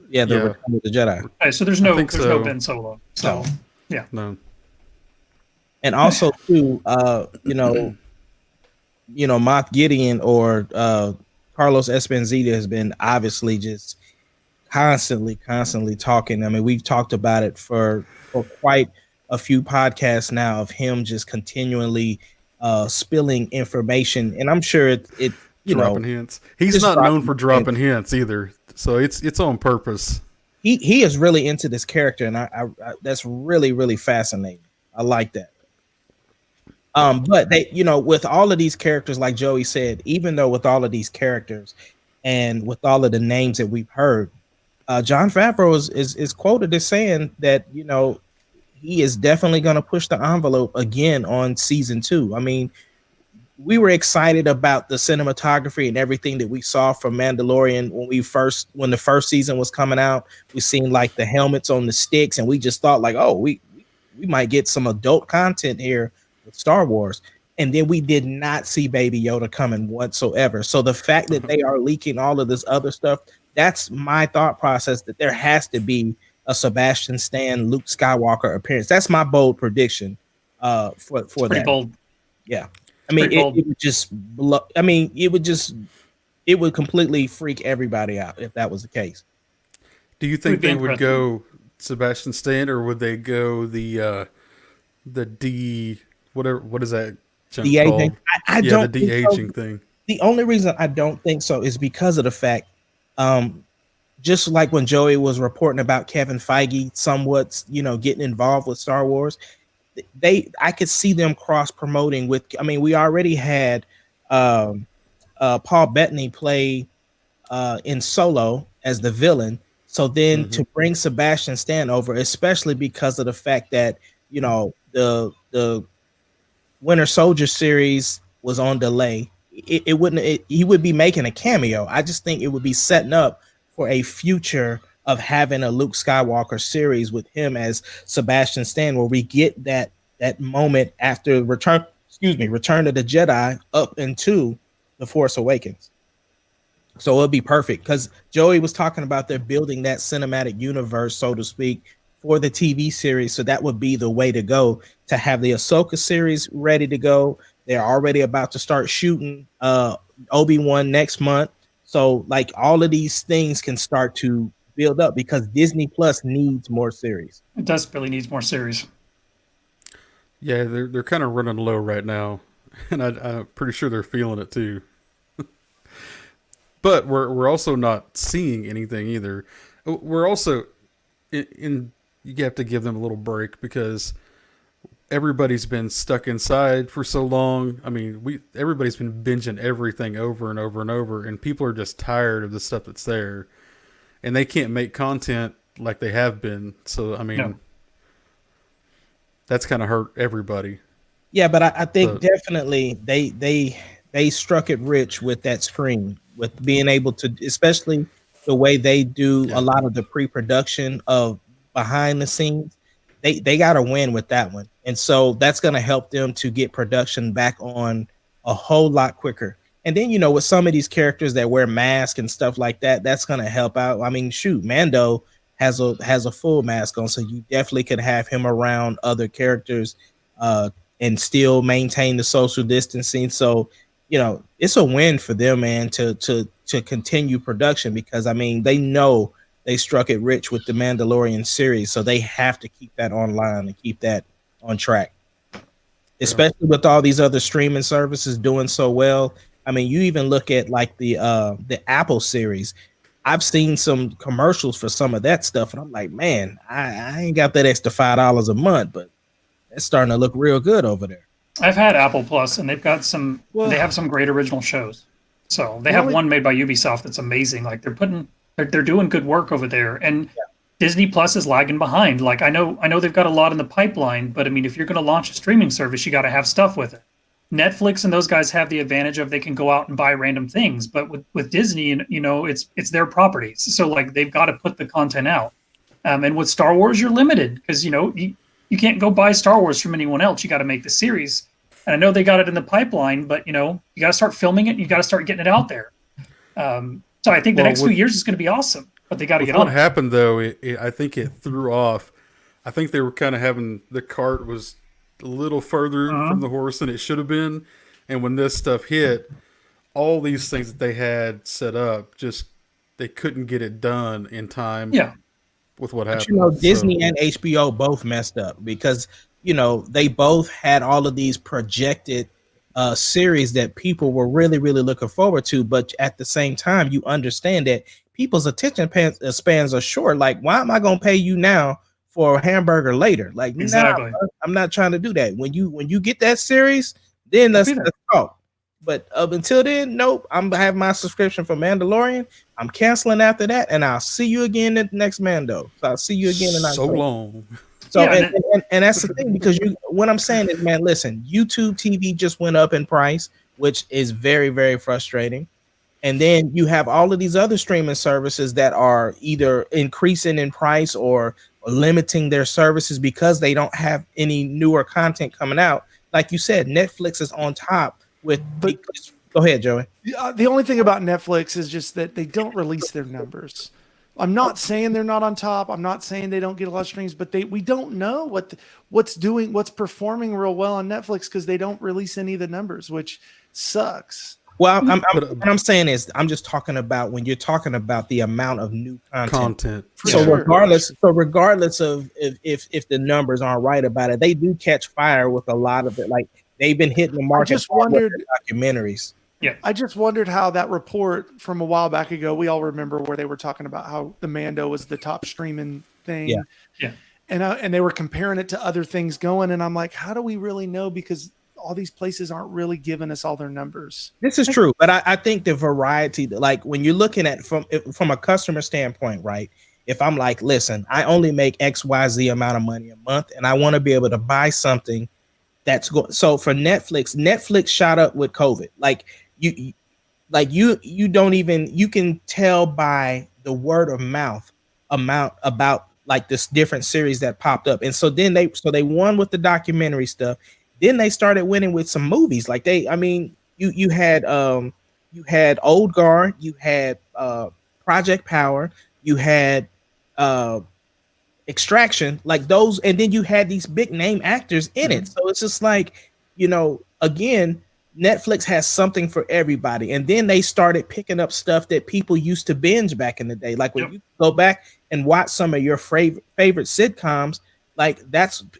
Return of the Jedi. Okay, so there's no think so. Ben Solo. So No. And also too, Moff Gideon or Carlos Esposito has been obviously just constantly talking. I mean, we've talked about it for quite a few podcasts now, of him just continually spilling information, and I'm sure it dropping hints. He's not known for dropping hints either, so it's on purpose. He is really into this character, and I that's really fascinating. I like that. But they, with all of these characters, like Joey said, even though with all of these characters and with all of the names that we've heard, Jon Favreau is quoted as saying that, he is definitely going to push the envelope again on season 2. I mean, we were excited about the cinematography and everything that we saw from Mandalorian when the first season was coming out. We seen like the helmets on the sticks, and we just thought like, oh, we might get some adult content here with Star Wars. And then we did not see Baby Yoda coming whatsoever. So the fact that they are leaking all of this other stuff, that's my thought process, that there has to be a Sebastian Stan, Luke Skywalker appearance. That's my bold prediction for pretty that. bold. Yeah. I mean, it would just it would completely freak everybody out if that was the case. Do you think they would go Sebastian Stan, or would they go the D whatever? What is that junk De-aging? called? I don't the de-aging thing. The only reason I don't think so is because of the fact, just like when Joey was reporting about Kevin Feige somewhat, getting involved with Star Wars, I could see them cross promoting with. I mean, we already had Paul Bettany play in Solo as the villain. So then to bring Sebastian Stan over, especially because of the fact that the Winter Soldier series was on delay, he would be making a cameo. I just think it would be setting up for a future of having a Luke Skywalker series with him as Sebastian Stan, where we get that moment after Return of the Jedi up into The Force Awakens. So it'll be perfect, because Joey was talking about they're building that cinematic universe, so to speak, for the TV series. So that would be the way to go, to have the Ahsoka series ready to go. They're already about to start shooting Obi-Wan next month. So like all of these things can start to build up because Disney Plus needs more series. It desperately needs more series. Yeah, they're kind of running low right now, and I'm pretty sure they're feeling it too. But we're also not seeing anything either. We're also in you have to give them a little break because everybody's been stuck inside for so long. I mean, everybody's been binging everything over and over and over, and people are just tired of the stuff that's there, and they can't make content like they have been. So I mean, No. that's kind of hurt everybody. Yeah, but I think definitely they struck it rich with that stream, with being able to, especially the way they do a lot of the pre-production of behind the scenes. They got to win with that one, and so that's going to help them to get production back on a whole lot quicker. And then with some of these characters that wear masks and stuff like that, that's going to help out. I mean, shoot, Mando has a full mask on, so you definitely could have him around other characters and still maintain the social distancing. So it's a win for them, man, to continue production, because I mean they know they struck it rich with the Mandalorian series, so they have to keep that online and keep that on track, especially with all these other streaming services doing so well. I mean, you even look at like the Apple series. I've seen some commercials for some of that stuff, and I'm like, man, I ain't got that extra $5 a month, but it's starting to look real good over there. I've had Apple Plus, and they've got some. They have some great original shows. So they have one made by Ubisoft that's amazing. Like they're doing good work over there, and Disney Plus is lagging behind. Like I know they've got a lot in the pipeline, but I mean, if you're going to launch a streaming service, you got to have stuff with it. Netflix and those guys have the advantage of they can go out and buy random things, but with Disney, it's their properties, so like they've got to put the content out. And with Star Wars, you're limited because you can't go buy Star Wars from anyone else. You got to make the series. And I know they got it in the pipeline, but you got to start filming it. And you got to start getting it out there. So I think the next few years is going to be awesome, but they got to get on. What happened though? I think it threw off. I think they were kind of having the cart was a little further from the horse than it should have been. And when this stuff hit, all these things that they had set up, they couldn't get it done in time. Yeah. With what happened. Disney and HBO both messed up because, they both had all of these projected series that people were really, really looking forward to. But at the same time, you understand that people's attention spans are short. Like, why am I going to pay you now for a hamburger later? Like, exactly. Nah, I'm not trying to do that. When you get that series, then let's talk. But up until then, nope. I'm gonna have my subscription for Mandalorian. I'm canceling after that, and I'll see you again at the next Mando. So I'll see you again in so long. So and that's the thing, because what I'm saying is, man, listen, YouTube TV just went up in price, which is very, very frustrating. And then you have all of these other streaming services that are either increasing in price or limiting their services because they don't have any newer content coming out. Like you said, Netflix is on top with. Go ahead, Joey. The only thing about Netflix is just that they don't release their numbers. I'm not saying they're not on top. I'm not saying they don't get a lot of streams, but we don't know what's performing real well on Netflix because they don't release any of the numbers, which sucks. Well, what I'm saying is, I'm just talking about when you're talking about the amount of new content. So regardless of if the numbers aren't right about it, they do catch fire with a lot of it. Like they've been hitting the market. I just wondered documentaries. Yeah, I just wondered how that report from a while back ago. We all remember where they were talking about how the Mando was the top streaming thing. Yeah. And they were comparing it to other things going, and I'm like, how do we really know? Because all these places aren't really giving us all their numbers. This is true, but I think the variety, like when you're looking at from a customer standpoint, right? If I'm like, listen, I only make XYZ amount of money a month, and I want to be able to buy something that's going. So for Netflix shot up with COVID. You don't even, you can tell by the word of mouth amount about like this different series that popped up, and so they won with the documentary stuff. Then they started winning with some movies. Like you had Old Guard, you had Project Power, you had Extraction, like those, and then you had these big name actors in it. So it's just like, again, Netflix has something for everybody. And then they started picking up stuff that people used to binge back in the day. Like when you go back and watch some of your favorite sitcoms, like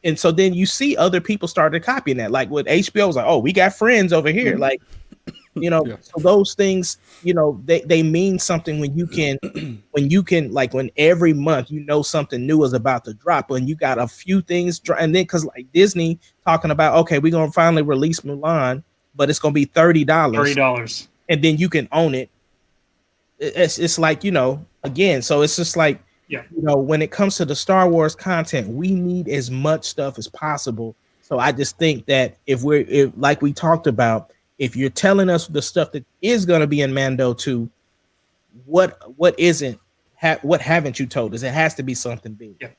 and so then you see other people started copying that. Like with HBO was like, oh, we got Friends over here. Like, so those things, they mean something when you can like when every month something new is about to drop, and you got a few things, and then because like Disney talking about, okay, we're gonna finally release Mulan, but it's gonna be $30, and then you can own it. It's like again, so it's just like when it comes to the Star Wars content, we need as much stuff as possible. So I just think that if like we talked about, if you're telling us the stuff that is going to be in Mando 2, what haven't you told us? It has to be something big. Yeah.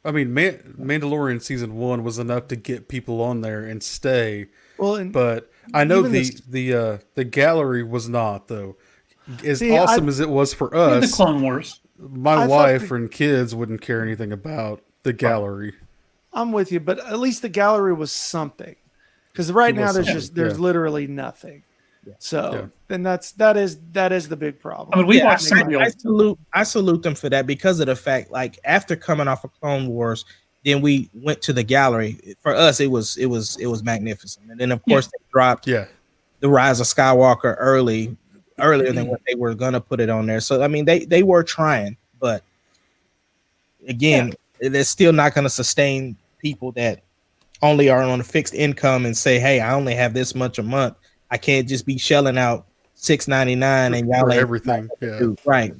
I mean, Mandalorian season 1 was enough to get people on there and stay. Well, but I know the gallery was not, though. As awesome as it was for us, the Clone Wars. My wife and kids wouldn't care anything about the gallery. I'm with you, but at least the gallery was something. Because right now there's literally nothing. So then that is the big problem. I mean, we watched I salute them for that, because of the fact, like, after coming off of Clone Wars, then we went to the gallery. For us, it was magnificent. And then of course they dropped The Rise of Skywalker earlier than what they were gonna put it on there. So I mean they were trying, but again, it's still not gonna sustain people that only are on a fixed income and say, hey, I only have this much a month. I can't just be shelling out $6.99 and y'all everything. Right.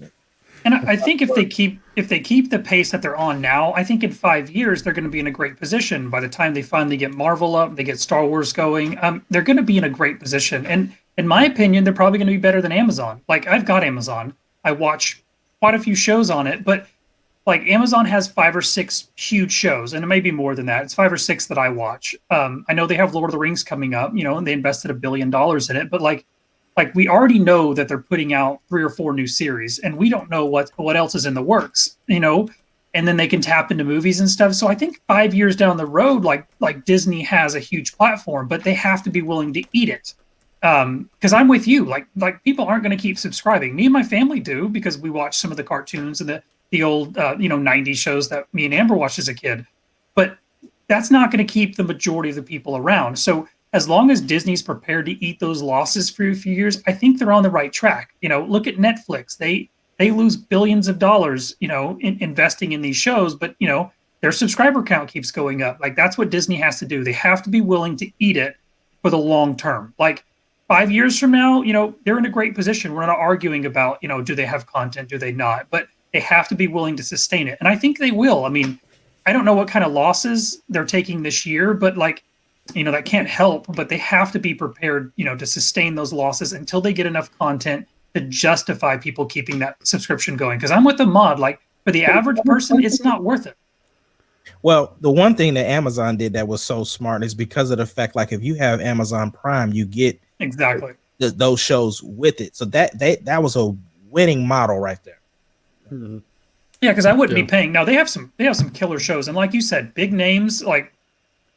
And I think if they keep the pace that they're on now, I think in 5 years they're going to be in a great position. By the time they finally get Marvel up, they get Star Wars going, they're going to be in a great position. And in my opinion, they're probably going to be better than Amazon. Like, I've got Amazon. I watch quite a few shows on it, but like Amazon has 5 or 6 huge shows, and it may be more than that. It's 5 or 6 that I watch. I know they have Lord of the Rings coming up, and they invested $1 billion in it. But like we already know that they're putting out 3 or 4 new series, and we don't know what else is in the works, and then they can tap into movies and stuff. So I think 5 years down the road, like Disney has a huge platform, but they have to be willing to eat it. Because I'm with you, like people aren't going to keep subscribing. Me and my family do, because we watch some of the cartoons and the old 90s shows that me and Amber watched as a kid. But that's not going to keep the majority of the people around. So as long as Disney's prepared to eat those losses for a few years, I think they're on the right track. Look at Netflix. They lose billions of dollars, in investing in these shows, but their subscriber count keeps going up. Like, that's what Disney has to do. They have to be willing to eat it for the long term. Like 5 years from now, they're in a great position. We're not arguing about, do they have content, do they not? But they have to be willing to sustain it. And I think they will. I mean, I don't know what kind of losses they're taking this year, but that can't help, but they have to be prepared, to sustain those losses until they get enough content to justify people keeping that subscription going. Because I'm with the mod, like, for the average person, it's not worth it. Well, the one thing that Amazon did that was so smart is because of the fact, like, if you have Amazon Prime, you get exactly those shows with it. So that was a winning model right there. Mm-hmm. Yeah, because I wouldn't be paying. Now they have some killer shows, and like you said, big names, like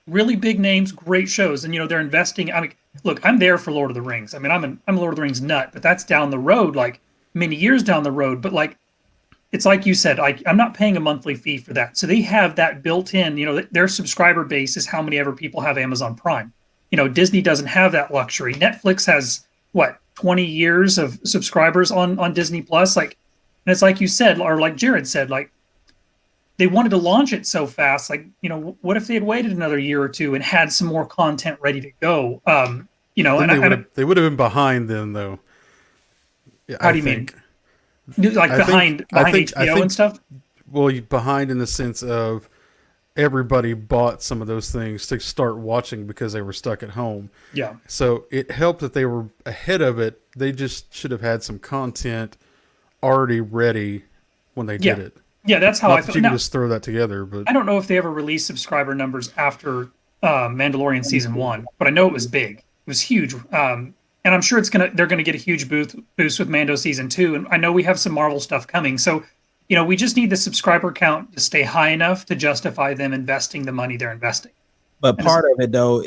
really big names, great shows, and they're investing. I mean, look, I'm there for Lord of the Rings. I mean, I'm a Lord of the Rings nut, but that's down the road, like many years down the road. But like, it's like you said, like, I'm not paying a monthly fee for that, so they have that built in. Their subscriber base is how many ever people have Amazon Prime. Disney doesn't have that luxury. Netflix has 20 years of subscribers on Disney Plus, like. And it's like you said, or like Jared said, like, they wanted to launch it so fast. Like, what if they had waited another year or two and had some more content ready to go? And they would have been behind then, though. Yeah, how do you mean? Like behind HBO and stuff? Well, behind in the sense of everybody bought some of those things to start watching because they were stuck at home. Yeah. So it helped that they were ahead of it. They just should have had some content already ready when they did it. Yeah, that's how I feel. You can just throw that together, but I don't know if they ever released subscriber numbers after Mandalorian season 1, but I know it was big. It was huge. And I'm sure they're gonna get a huge boost with Mando season 2. And I know we have some Marvel stuff coming. So, we just need the subscriber count to stay high enough to justify them investing the money they're investing. But And part of it, though,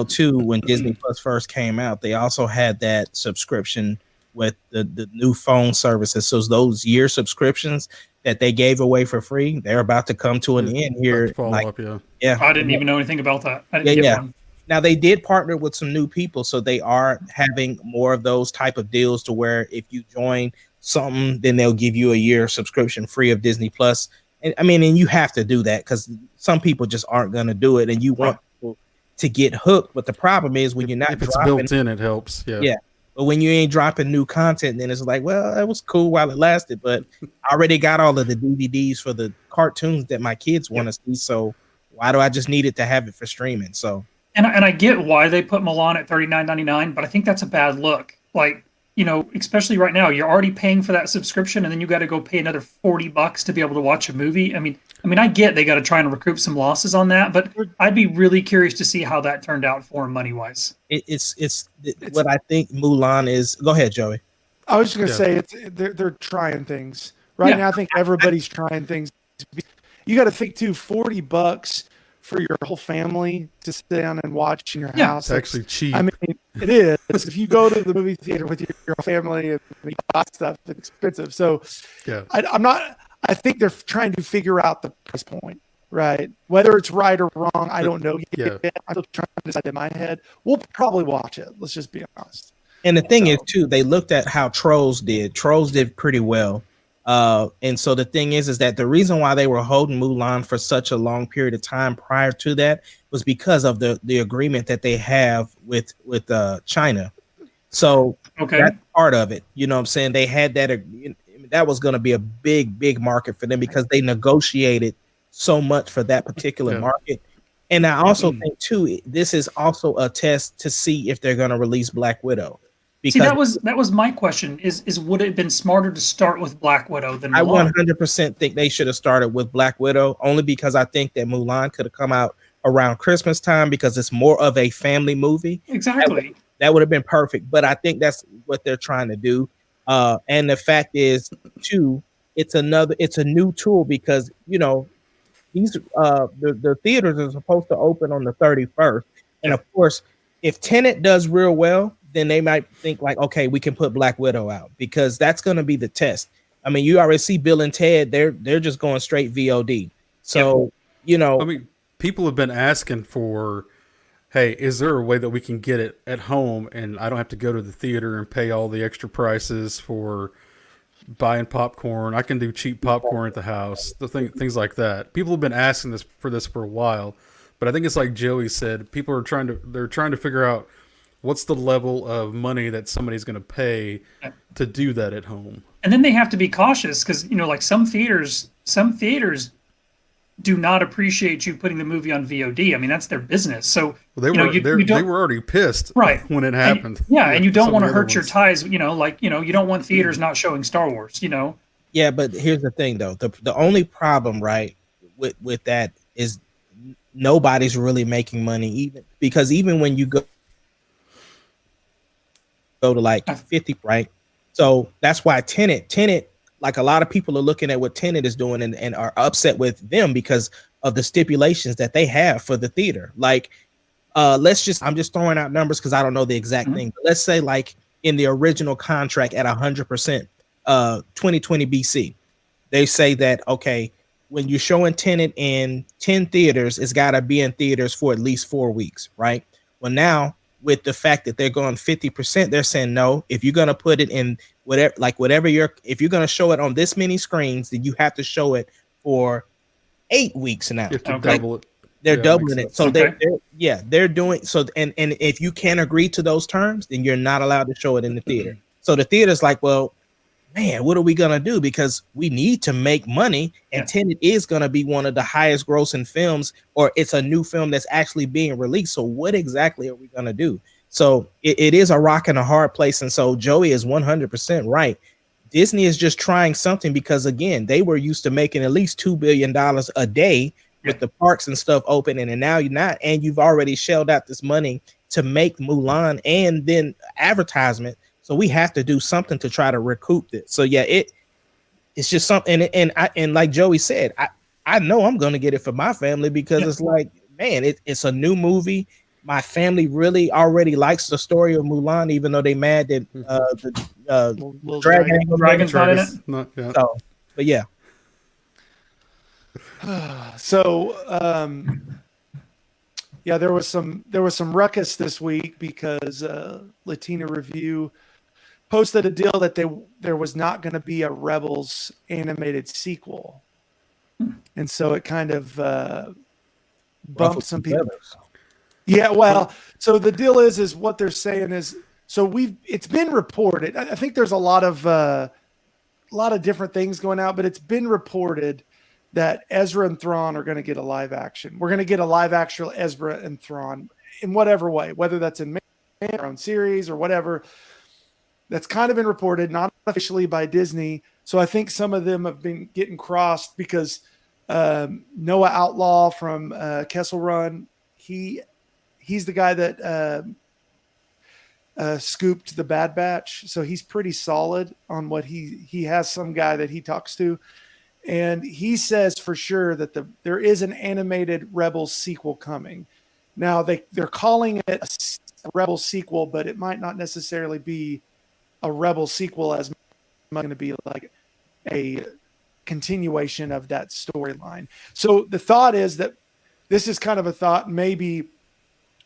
too, when Disney Plus first came out, they also had that subscription with the new phone services. So those year subscriptions that they gave away for free, they're about to come to an end About here. to follow Like, up, yeah. yeah, I didn't even know anything about that. I yeah, didn't get yeah. one. Now they did partner with some new people, so they are having more of those type of deals to where if you join something, then they'll give you a year subscription free of Disney Plus. And I mean, and you have to do that because some people just aren't going to do it, and you want people to get hooked. But the problem is when you're not If it's dropping, built in, it helps. Yeah. yeah. But when you ain't dropping new content, then it's like, well, that was cool while it lasted, but I already got all of the DVDs for the cartoons that my kids want to see. So why do I just need it to have it for streaming? So. And I get why they put Milan at $39.99, but I think that's a bad look. Like, especially right now, you're already paying for that subscription, and then you got to go pay another $40 to be able to watch a movie. I mean, I get they got to try and recoup some losses on that, but I'd be really curious to see how that turned out for them money wise. It's what I think Mulan is. Go ahead, Joey. I was just gonna say they're trying things right now. I think everybody's trying things. You got to think too. $40 for your whole family to sit down and watch in your house. It's actually cheap. I mean, it is. If you go to the movie theater with your family and you buy stuff, it's expensive. So, yeah, I think they're trying to figure out the price point, right? Whether it's right or wrong, I don't know yet. I'm still trying to decide in my head. We'll probably watch it. Let's just be honest. And the thing is, too, they looked at how Trolls did. Trolls did pretty well. And so the thing is that the reason why they were holding Mulan for such a long period of time prior to that was because of the agreement that they have with China. So that's part of it. You know what I'm saying? They had that was going to be a big market for them because they negotiated so much for that particular market. And I also think too, this is also a test to see if they're going to release Black Widow. Because that was my question. Is would it have been smarter to start with Black Widow than Mulan? I 100% think they should have started with Black Widow, only because I think that Mulan could have come out around Christmas time because it's more of a family movie. Exactly. That would have been perfect. But I think that's what they're trying to do. And the fact is, too, it's a new tool because these the theaters are supposed to open on the 31st, and of course, if Tenet does real well, then they might think like, okay, we can put Black Widow out because that's going to be the test. I mean, you already see Bill and Ted; they're just going straight VOD. So I mean, people have been asking for, hey, is there a way that we can get it at home and I don't have to go to the theater and pay all the extra prices for buying popcorn? I can do cheap popcorn at the house, things like that. People have been asking for this for a while, but I think it's like Joey said, people are trying to figure out what's the level of money that somebody's going to pay to do that at home. And then they have to be cautious because like some theaters do not appreciate you putting the movie on VOD. I mean, that's their business. So they were already pissed when it happened. And you don't want to hurt your ties. You don't want theaters not showing Star Wars. Yeah, but here's the thing, though. The only problem, right, with that is nobody's really making money, even when you go to like 50, right? So that's why Tenet, like a lot of people are looking at what Tenet is doing and are upset with them because of the stipulations that they have for the theater. Like, I'm just throwing out numbers because I don't know the exact thing. But let's say like in the original contract at 100%, 2020 BC, they say that, okay, when you're showing Tenet in 10 theaters, it's got to be in theaters for at least 4 weeks, right? Well, now with the fact that they're going 50%, they're saying no. If you're gonna put it in if you're gonna show it on this many screens, then you have to show it for 8 weeks now. You have to double it. They're doubling it. So they're doing so. And if you can't agree to those terms, then you're not allowed to show it in the theater. So the theater's like, well, man, what are we gonna do? Because we need to make money, and Tenet is gonna be one of the highest grossing films, or it's a new film that's actually being released. So what exactly are we gonna do? So it is a rock and a hard place. And so Joey is 100% right. Disney is just trying something because again, they were used to making at least $2 billion a day with the parks and stuff open, and now you're not, and you've already shelled out this money to make Mulan and then advertisement. So we have to do something to try to recoup this. So yeah, it's just something. And like Joey said, I know I'm gonna get it for my family because it's like man, it's a new movie. My family really already likes the story of Mulan, even though they mad that the Little dragon ain't gonna be in it. Dragon's not in it. Not, yeah. So, but yeah, So yeah, there was some ruckus this week because Latina Review posted a deal that there was not going to be a Rebels animated sequel, and so it kind of bumped some people. Yeah, well, so the deal is what they're saying is, so it's been reported. I think there's a lot of different things going out, but it's been reported that Ezra and Thrawn are going to get a live action. We're going to get a live action Ezra and Thrawn in whatever way, whether that's in their own series or whatever. That's kind of been reported, not officially by Disney. So I think some of them have been getting crossed because Noah Outlaw from Kessel Run, he's the guy that scooped the Bad Batch. So he's pretty solid on what he has some guy that he talks to. And he says for sure that there is an animated Rebels sequel coming. Now they're calling it a Rebels sequel, but it might not necessarily be a Rebels sequel as much going to be like a continuation of that storyline. So the thought is that this is kind of a thought. Maybe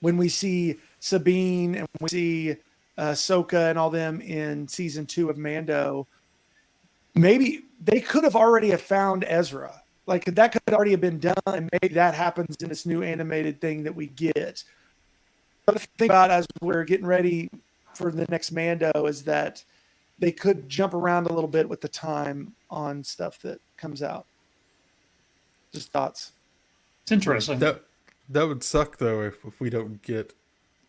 when we see Sabine and we see Ahsoka and all them in season 2 of Mando, maybe they could have already found Ezra. Like that could already have been done, and maybe that happens in this new animated thing that we get. But the thing about as we're getting ready for the next Mando is that they could jump around a little bit with the time on stuff that comes out. Just thoughts. It's interesting. That would suck though if we don't get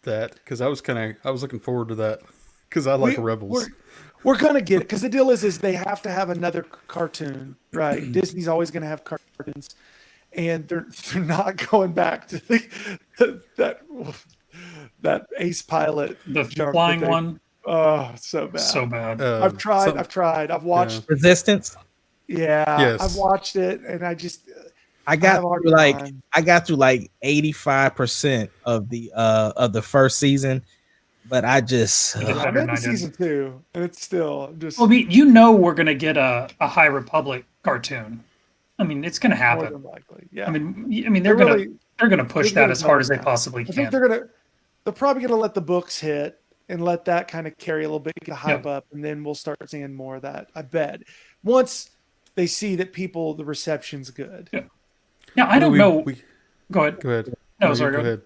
that, because I was looking forward to that because I like Rebels. We're gonna get it because the deal is they have to have another cartoon, right? Disney's always gonna have cartoons, and they're not going back to that Ace Pilot, The flying one. Oh, so bad. So bad. I've tried. I've watched. Resistance. Yeah, Yes. I've watched it, and I got have a hard through time. I got through like 85% of the first season, but I just I'm into season 2, and it's still just Well, we're going to get a High Republic cartoon. I mean, it's going to more happen. than likely. Yeah, I mean, they're going to push they're that as gonna hard as they know. possibly I think can. they're probably gonna let the books hit and let that kind of carry a little bit, get hype Yeah. up, and then we'll start seeing more of that. I bet once they see that the reception's good. Yeah. Now I don't know. Go ahead. Go ahead. No, sorry. Go ahead.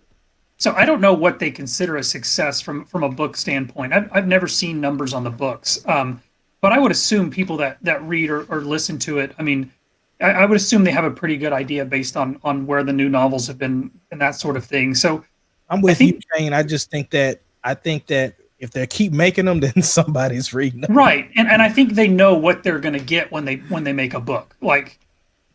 So I don't know what they consider a success from a book standpoint. I've never seen numbers on the books, but I would assume people that read or listen to it. I mean, I would assume they have a pretty good idea based on where the new novels have been and that sort of thing. So I'm with you, Shane. I think that if they keep making them, then somebody's reading them. Right, and I think they know what they're going to get when they make a book. Like,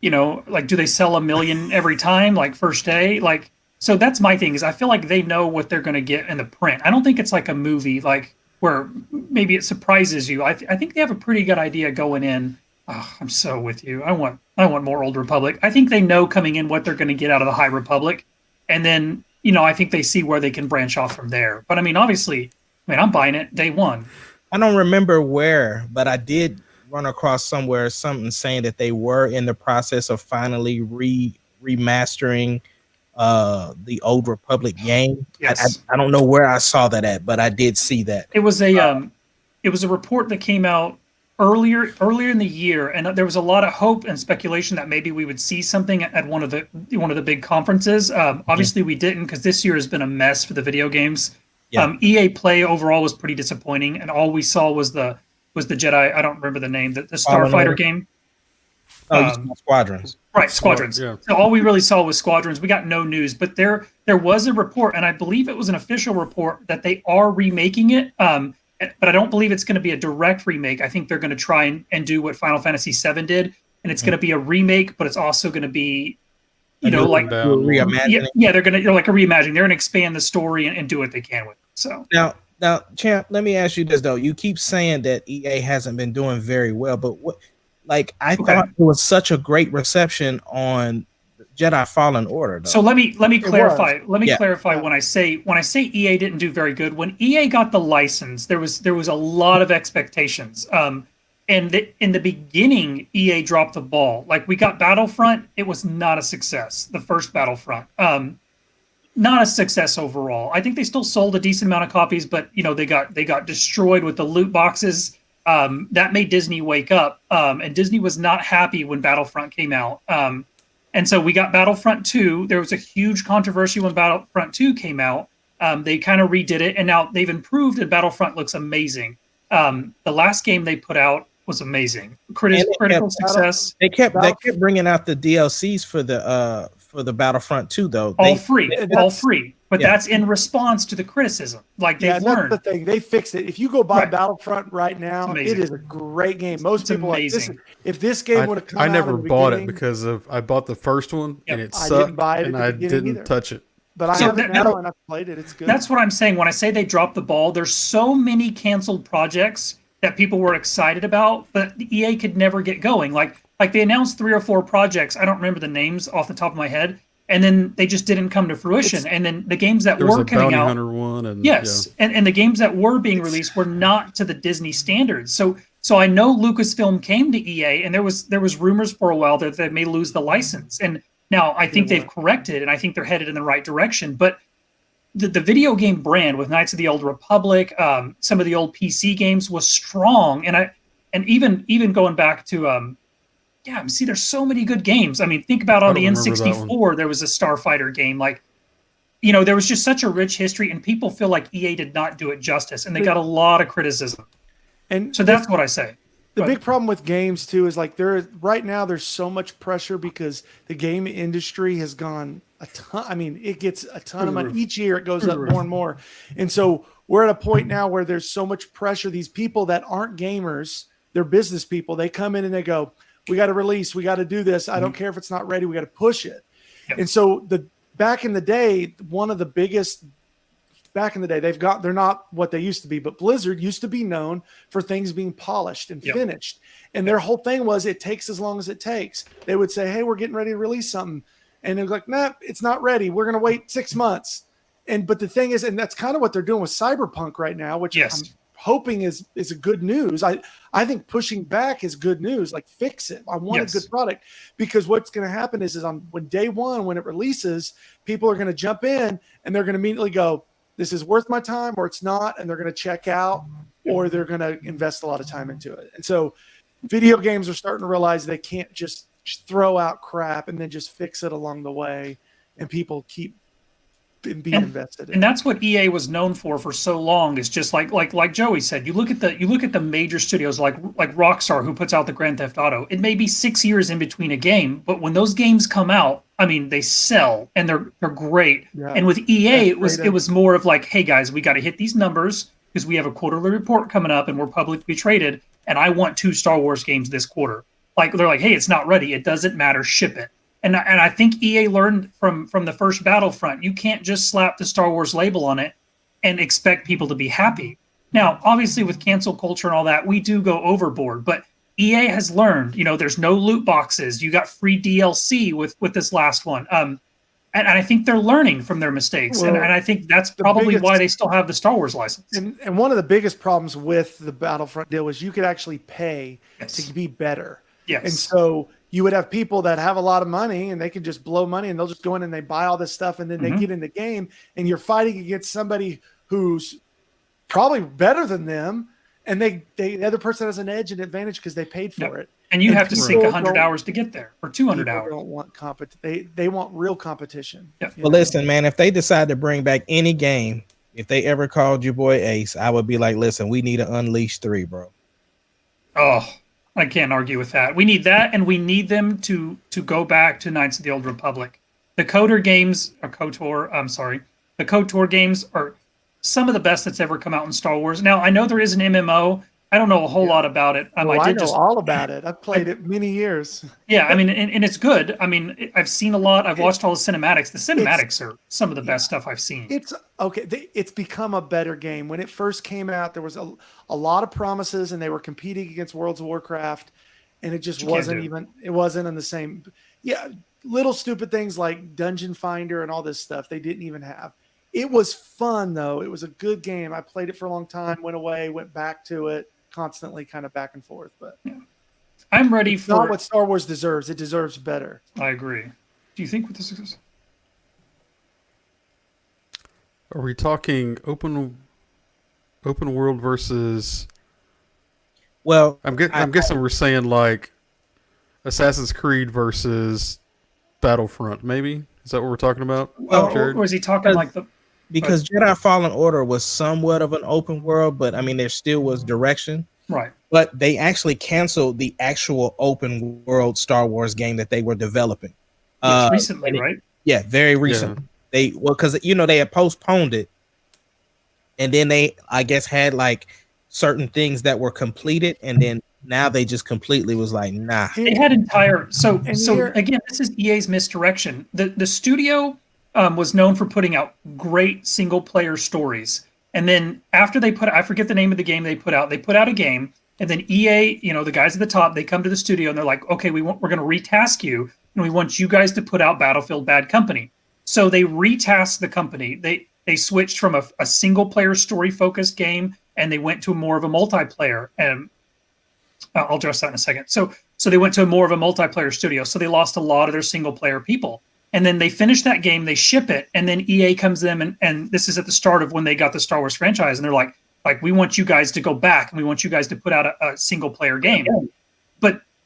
do they sell 1 million every time, like first day? Like, so that's my thing is I feel like they know what they're going to get in the print. I don't think it's like a movie, like where maybe it surprises you. I think they have a pretty good idea going in. Oh, I'm so with you. I want more Old Republic. I think they know coming in what they're going to get out of the High Republic, and then I think they see where they can branch off from there. But I mean, obviously, I'm buying it day one. I don't remember where, but I did run across something saying that they were in the process of finally remastering the Old Republic game. Yes. I don't know where I saw that at, but I did see that. It was a report that came out earlier in the year, and there was a lot of hope and speculation that maybe we would see something at one of the big conferences. Obviously, we didn't, because this year has been a mess for the video games. Yeah. EA Play overall was pretty disappointing, and all we saw was the Jedi. I don't remember the name. The Starfighter game. Squadrons. Right, Squadrons. Yeah. So all we really saw was Squadrons. We got no news, but there was a report, and I believe it was an official report that they are remaking it. But I don't believe it's going to be a direct remake. I think they're going to try and do what Final Fantasy VII did, and it's going to be a remake, but it's also going to be, like reimagining. Yeah, they're going to like a reimagining. They're going to expand the story and do what they can with it. So Now, Champ, let me ask you this though. You keep saying that EA hasn't been doing very well, but what? Like I thought it was such a great reception on Jedi Fallen Order, though. So let me clarify. Let me Yeah. clarify when I say EA didn't do very good. When EA got the license, there was a lot of expectations. And in the beginning, EA dropped the ball. Like we got Battlefront, it was not a success. The first Battlefront, not a success overall. I think they still sold a decent amount of copies, but they got destroyed with the loot boxes. That made Disney wake up, and Disney was not happy when Battlefront came out. And so we got Battlefront 2. There was a huge controversy when Battlefront 2 came out. They kind of redid it, and now they've improved, and Battlefront looks amazing. The last game they put out was amazing. Critical success. They kept bringing out the DLCs for the Battlefront 2, though. All free. But that's in response to the criticism. Like they've learned. That's the thing. They fixed it. If you go buy Right. Battlefront right now, it is a great game. Most It's people amazing. like this. If this game would have come out, I never in the bought it beginning, because I bought the first one and it I sucked, didn't buy it at and the I beginning didn't either. touch it. But I So have it that- now and I've played it. It's good. That's what I'm saying. When I say they dropped the ball, there's so many canceled projects that people were excited about, but the EA could never get going. Like they announced 3 or 4 projects. I don't remember the names off the top of my head. And then they just didn't come to fruition. And then the games that There was were a coming Bounty out, Hunter one, and yes, and the games that were being released were not to the Disney standards. So I know Lucasfilm came to EA, and there was rumors for a while that they may lose the license. And now I think they've corrected, and I think they're headed in the right direction. But the video game brand with Knights of the Old Republic, some of the old PC games was strong, and even going back to see, there's so many good games. I mean, think about on the don't remember that N64, there was a Starfighter game. Like, there was just such a rich history, and people feel like EA did not do it justice, and they got a lot of criticism. and So that's what I say. the But- big problem with games too is like right now there's so much pressure because the game industry has gone a ton. I mean, it gets a ton of money each year. It goes up more and more, and so we're at a point now where there's so much pressure. These people that aren't gamers, they're business people. They come in and they go, "We got to release. We got to do this. I don't care if it's not ready. We got to push it." Yep. And so back in the day, one of the biggest. Back in the day, they're not what they used to be, but Blizzard used to be known for things being polished and finished. And their whole thing was it takes as long as it takes. They would say, "Hey, we're getting ready to release something." And they're like, "Nah, it's not ready. We're going to wait 6 months." But the thing is, and that's kind of what they're doing with Cyberpunk right now, which I'm hoping is a good news. I think pushing back is good news. Like, fix it. I want a good product, because what's going to happen is on when day one, when it releases, people are going to jump in and they're going to immediately go, "This is worth my time," or "It's not," and they're going to check out, or they're going to invest a lot of time into it. And so video games are starting to realize they can't just throw out crap and then just fix it along the way, and people keep being invested in. And that's what EA was known for so long. Is just like Joey said. You look at the major studios like Rockstar, who puts out the Grand Theft Auto. It may be 6 years in between a game, but when those games come out, I mean, they sell and they're great. Yeah. And with EA, it was more of like, "Hey guys, we got to hit these numbers because we have a quarterly report coming up and we're publicly traded, and I want 2 Star Wars games this quarter." Like, they're like, "Hey, it's not ready. It doesn't matter. Ship it." And I think EA learned from the first Battlefront. You can't just slap the Star Wars label on it and expect people to be happy. Now, obviously, with cancel culture and all that, we do go overboard. But EA has learned. There's no loot boxes. You got free DLC with this last one. And I think they're learning from their mistakes. Well, and I think that's probably why they still have the Star Wars license. And one of the biggest problems with the Battlefront deal was you could actually pay to be better. Yes. And so you would have people that have a lot of money and they can just blow money, and they'll just go in and they buy all this stuff, and then they get in the game, and you're fighting against somebody who's probably better than them, and the other person has an edge and advantage because they paid for it. And you have to sink 100 hours to get there, or 200 hours. Don't want they want real competition. Yeah. Well, listen, man, if they decide to bring back any game, if they ever called your boy Ace, I would be like, "Listen, we need to Unleash 3, bro." Oh, I can't argue with that. We need that, and we need them to go back to Knights of the Old Republic. The KOTOR games, or KOTOR, the KOTOR games are some of the best that's ever come out in Star Wars. Now, I know there is an MMO. I don't know a whole lot about it. I know all about it. I've played it many years. Yeah, I mean, and it's good. I mean, I've seen a lot. I've watched all the cinematics. The cinematics are some of the best stuff I've seen. It's okay. It's become a better game. When it first came out, there was a lot of promises, and they were competing against World of Warcraft, and it just wasn't even. It wasn't in the same. Yeah, little stupid things like Dungeon Finder and all this stuff they didn't even have. It was fun though. It was a good game. I played it for a long time, went away, went back to it, constantly kind of back and forth. But I'm ready it's for not what Star Wars deserves. It deserves better. I agree. Do you think what this is? Are we talking open world versus? Well, I'm guessing we're saying like Assassin's Creed versus Battlefront. Maybe is that what we're talking about? Well, Jared? or is he talking like the? because Jedi Fallen Order was somewhat of an open world, but I mean there still was direction. Right. But they actually canceled the actual open world Star Wars game that they were developing. Recently, right? Yeah, very recent. Yeah. Because they had postponed it, and then they, I guess, had like certain things that were completed, and then now they just completely was like, nah. They had entire again, this is EA's misdirection. The studio was known for putting out great single player stories, and then after I forget the name of the game they put out a game, and then EA, the guys at the top, they come to the studio and they're like, okay, we're going to retask you, and we want you guys to put out Battlefield Bad Company. So they retasked the company. They switched from a single player story focused game, and they went to more of a multiplayer. And I'll address that in a second. So they went to more of a multiplayer studio. So they lost a lot of their single player people. And then they finish that game, they ship it, and then EA comes in, and this is at the start of when they got the Star Wars franchise, and they're like, we want you guys to go back, and we want you guys to put out a single player game.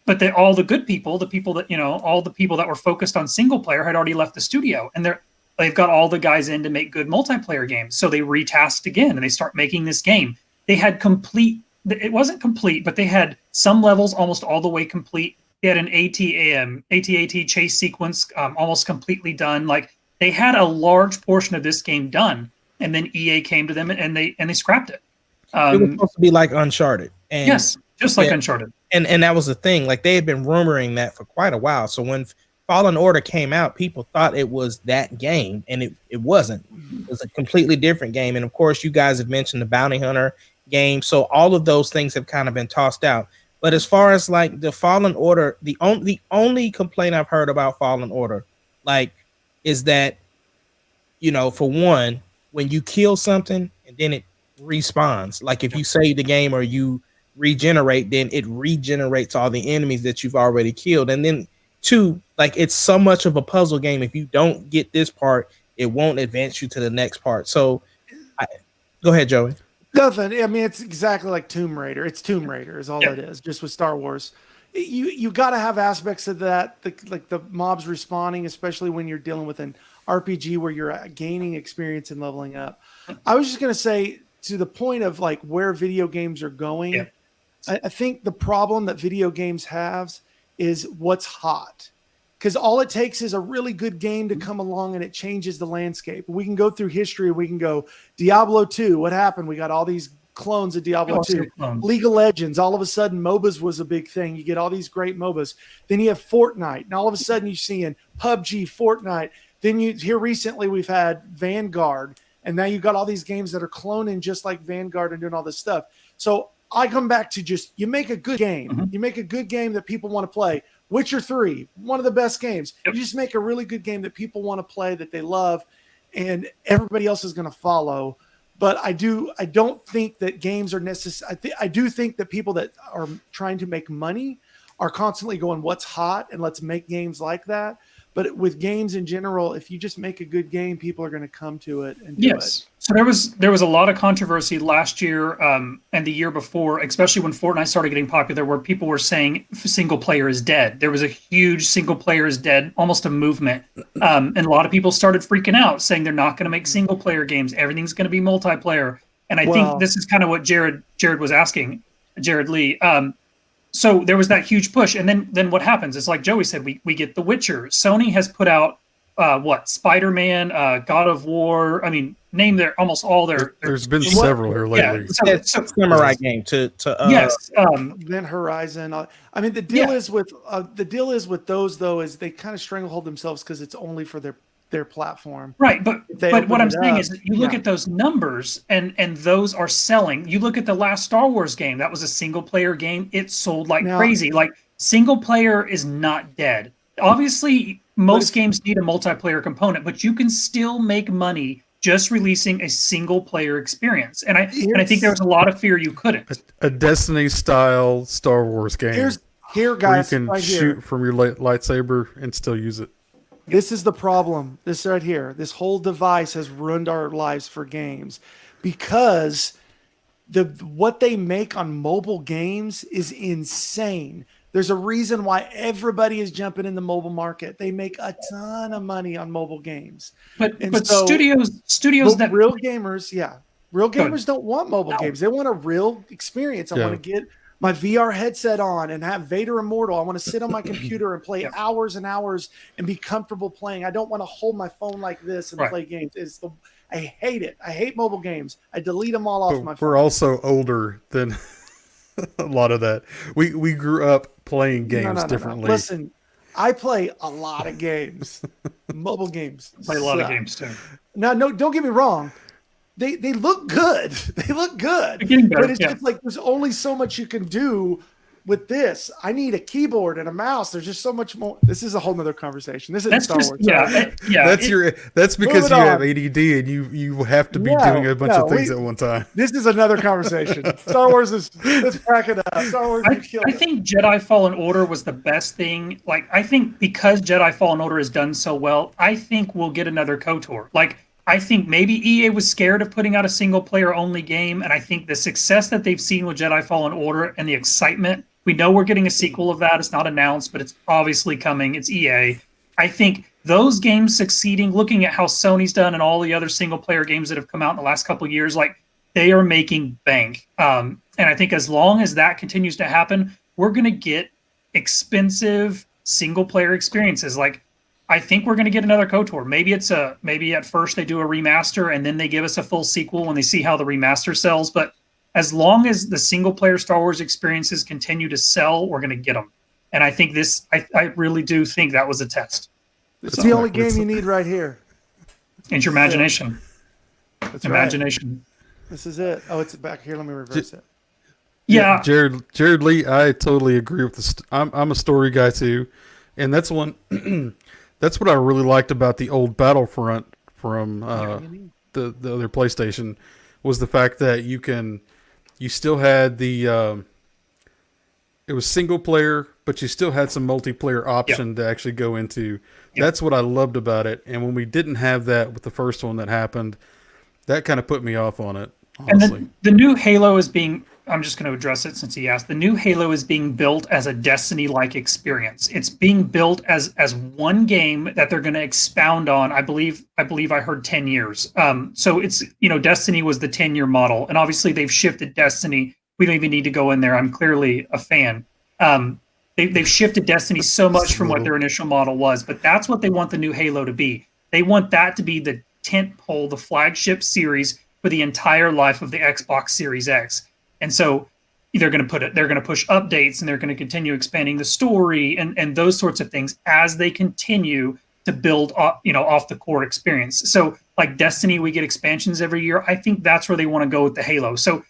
But all the good people, the people that all the people that were focused on single player had already left the studio, and they've got all the guys in to make good multiplayer games. So they retasked again, and they start making this game. They had it wasn't complete, but they had some levels almost all the way complete. They had an AT-AT chase sequence almost completely done. Like they had a large portion of this game done, and then EA came to them and they scrapped it. It was supposed to be like Uncharted. And yes, just like Uncharted. And that was the thing. Like they had been rumoring that for quite a while. So when Fallen Order came out, people thought it was that game, and it wasn't. It was a completely different game. And of course, you guys have mentioned the Bounty Hunter game. So all of those things have kind of been tossed out. But as far as like the Fallen Order, the only complaint I've heard about Fallen Order, like, is that, for one, when you kill something and then it respawns, like if you save the game or you regenerate, then it regenerates all the enemies that you've already killed. And then two, like it's so much of a puzzle game. If you don't get this part, it won't advance you to the next part. So go ahead, Joey. Nothing. I mean, it's exactly like Tomb Raider. It's Tomb Raider is all it is, just with Star Wars. You got to have aspects of that, like the mobs respawning, especially when you're dealing with an RPG where you're gaining experience and leveling up. I was just going to say, to the point of like where video games are going, I think the problem that video games have is what's hot. Because all it takes is a really good game to come along and it changes the landscape. We can go through history. We can go Diablo 2. What happened? We got all these clones of Diablo 2. League of Legends. All of a sudden, MOBAs was a big thing. You get all these great MOBAs. Then you have Fortnite. And all of a sudden, you're seeing PUBG, Fortnite. Then here recently, we've had Vanguard. And now you've got all these games that are cloning just like Vanguard and doing all this stuff. So I come back to just, you make a good game. Mm-hmm. You make a good game that people want to play. Witcher 3, one of the best games. Yep. You just make a really good game that people want to play, that they love, and everybody else is going to follow. But I don't think that games are necessary. I do think that people that are trying to make money are constantly going, what's hot, and let's make games like that. But with games in general, if you just make a good game, people are going to come to it and do it. So there was a lot of controversy last year and the year before, especially when Fortnite started getting popular, where people were saying single player is dead. There was a huge single player is dead, almost a movement. And a lot of people started freaking out, saying they're not going to make single player games. Everything's going to be multiplayer. And I think this is kind of what Jared was asking, Jared Lee. So there was that huge push, and then what happens? It's like Joey said, we get The Witcher. Sony has put out Spider-Man, God of War. I mean, name almost all their. There's been several here lately. Yeah, so samurai game to yes. Then Horizon. I mean, the deal is with those though is they kind of stranglehold themselves because it's only for their platform. Right, but what I'm saying is you look at those numbers and those are selling. You look at the last Star Wars game, that was a single player game. It sold like crazy. Like single player is not dead. Obviously, most games need a multiplayer component, but you can still make money just releasing a single player experience. And I think there was a lot of fear you couldn't. A Destiny style Star Wars game. Here, where you guys, can right shoot here. from your lightsaber and still use it. This is the problem. This right here. This whole device has ruined our lives for games because what they make on mobile games is insane. There's a reason why everybody is jumping in the mobile market. They make a ton of money on mobile games. But so studios that real gamers don't want mobile games. They want a real experience. I want to get my VR headset on and have Vader Immortal. I want to sit on my computer and play hours and hours and be comfortable playing. I don't want to hold my phone like this and play games. I hate it. I hate mobile games. I delete them all off my phone. We're also older than a lot of that. We grew up playing games differently. No. Listen, I play a lot of games. Mobile games. Play a lot of games too. No, don't get me wrong. They look good. They look good. But it's just like there's only so much you can do with this. I need a keyboard and a mouse. There's just so much more. This is a whole nother conversation. This isn't Star Wars. That's because you have ADD and you have to be doing a bunch of things at one time. This is another conversation. Star Wars let's crack it up. Star Wars I think Jedi Fallen Order was the best thing. Like, I think because Jedi Fallen Order has done so well, I think we'll get another KOTOR. Like, I think maybe EA was scared of putting out a single player only game, and I think the success that they've seen with Jedi Fallen Order and the excitement, we know we're getting a sequel of that. It's not announced, but it's obviously coming. It's EA. I think those games succeeding, looking at how Sony's done and all the other single player games that have come out in the last couple of years, like, they are making bank. And I think as long as that continues to happen, we're going to get expensive single player experiences. Like, I think we're going to get another KOTOR. Maybe at first they do a remaster and then they give us a full sequel when they see how the remaster sells. But as long as the single player Star Wars experiences continue to sell, we're going to get them. And I think I really do think that was a test. It's the only game you need right here. It's your imagination. That's imagination. Right. This is it. Oh, it's back here. Let me reverse it. Yeah. Jared Lee, I totally agree with this. I'm a story guy too. And that's one... That's what I really liked about the old Battlefront from the other PlayStation, was the fact that you still had it was single player, but you still had some multiplayer option to actually go into. That's what I loved about it. And when we didn't have that with the first one that happened, that kind of put me off on it, honestly. And the new Halo is being, I'm just going to address it since he asked. The new Halo is being built as a Destiny-like experience. It's being built as one game that they're going to expound on. I believe I heard 10 years. So it's, Destiny was the 10-year model, and obviously they've shifted Destiny. We don't even need to go in there. I'm clearly a fan. They've shifted Destiny so much from what their initial model was, but that's what they want the new Halo to be. They want that to be the tentpole, the flagship series for the entire life of the Xbox Series X. And so they're going to push updates, and they're going to continue expanding the story and those sorts of things as they continue to build off the core experience. So like Destiny, we get expansions every year. I think that's where they want to go with the Halo. So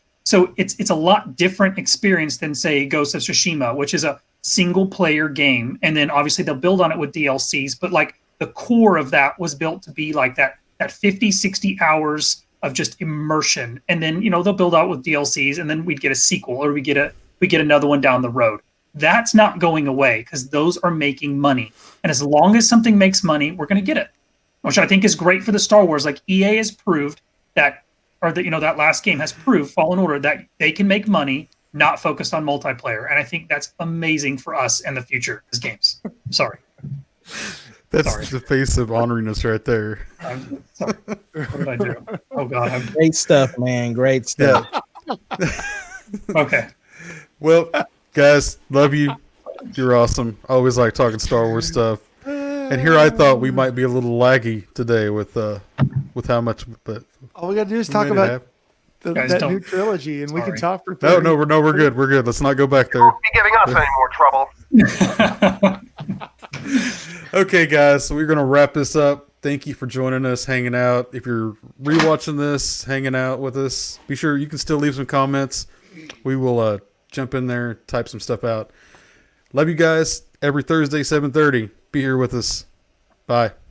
it's a lot different experience than, say, Ghost of Tsushima, which is a single player game. And then obviously they'll build on it with DLCs, but like the core of that was built to be like that 50, 60 hours of just immersion, and then they'll build out with DLCs, and then we'd get a sequel, or we get another one down the road. That's not going away because those are making money, and as long as something makes money, we're going to get it, which I think is great for the Star Wars. Like EA has proved that, or that last game has proved, Fallen Order, that they can make money not focused on multiplayer, and I think that's amazing for us and the future as games. Sorry. That's the face of honoriness right there. Sorry. What did I do? Oh, God. Great stuff, man. Great stuff. Yeah. Okay. Well, guys, love you. You're awesome. I always like talking Star Wars stuff. And here I thought we might be a little laggy today with how much, but all we got to do is talk about that new trilogy, and we can talk for 30. No, we're good. We're good. Let's not go back there. You won't be giving us any more trouble. Okay, guys, so we're going to wrap this up. Thank you for joining us, hanging out. If you're rewatching this, hanging out with us, be sure you can still leave some comments. We will jump in there, type some stuff out. Love you guys. Every Thursday, 7:30. Be here with us. Bye.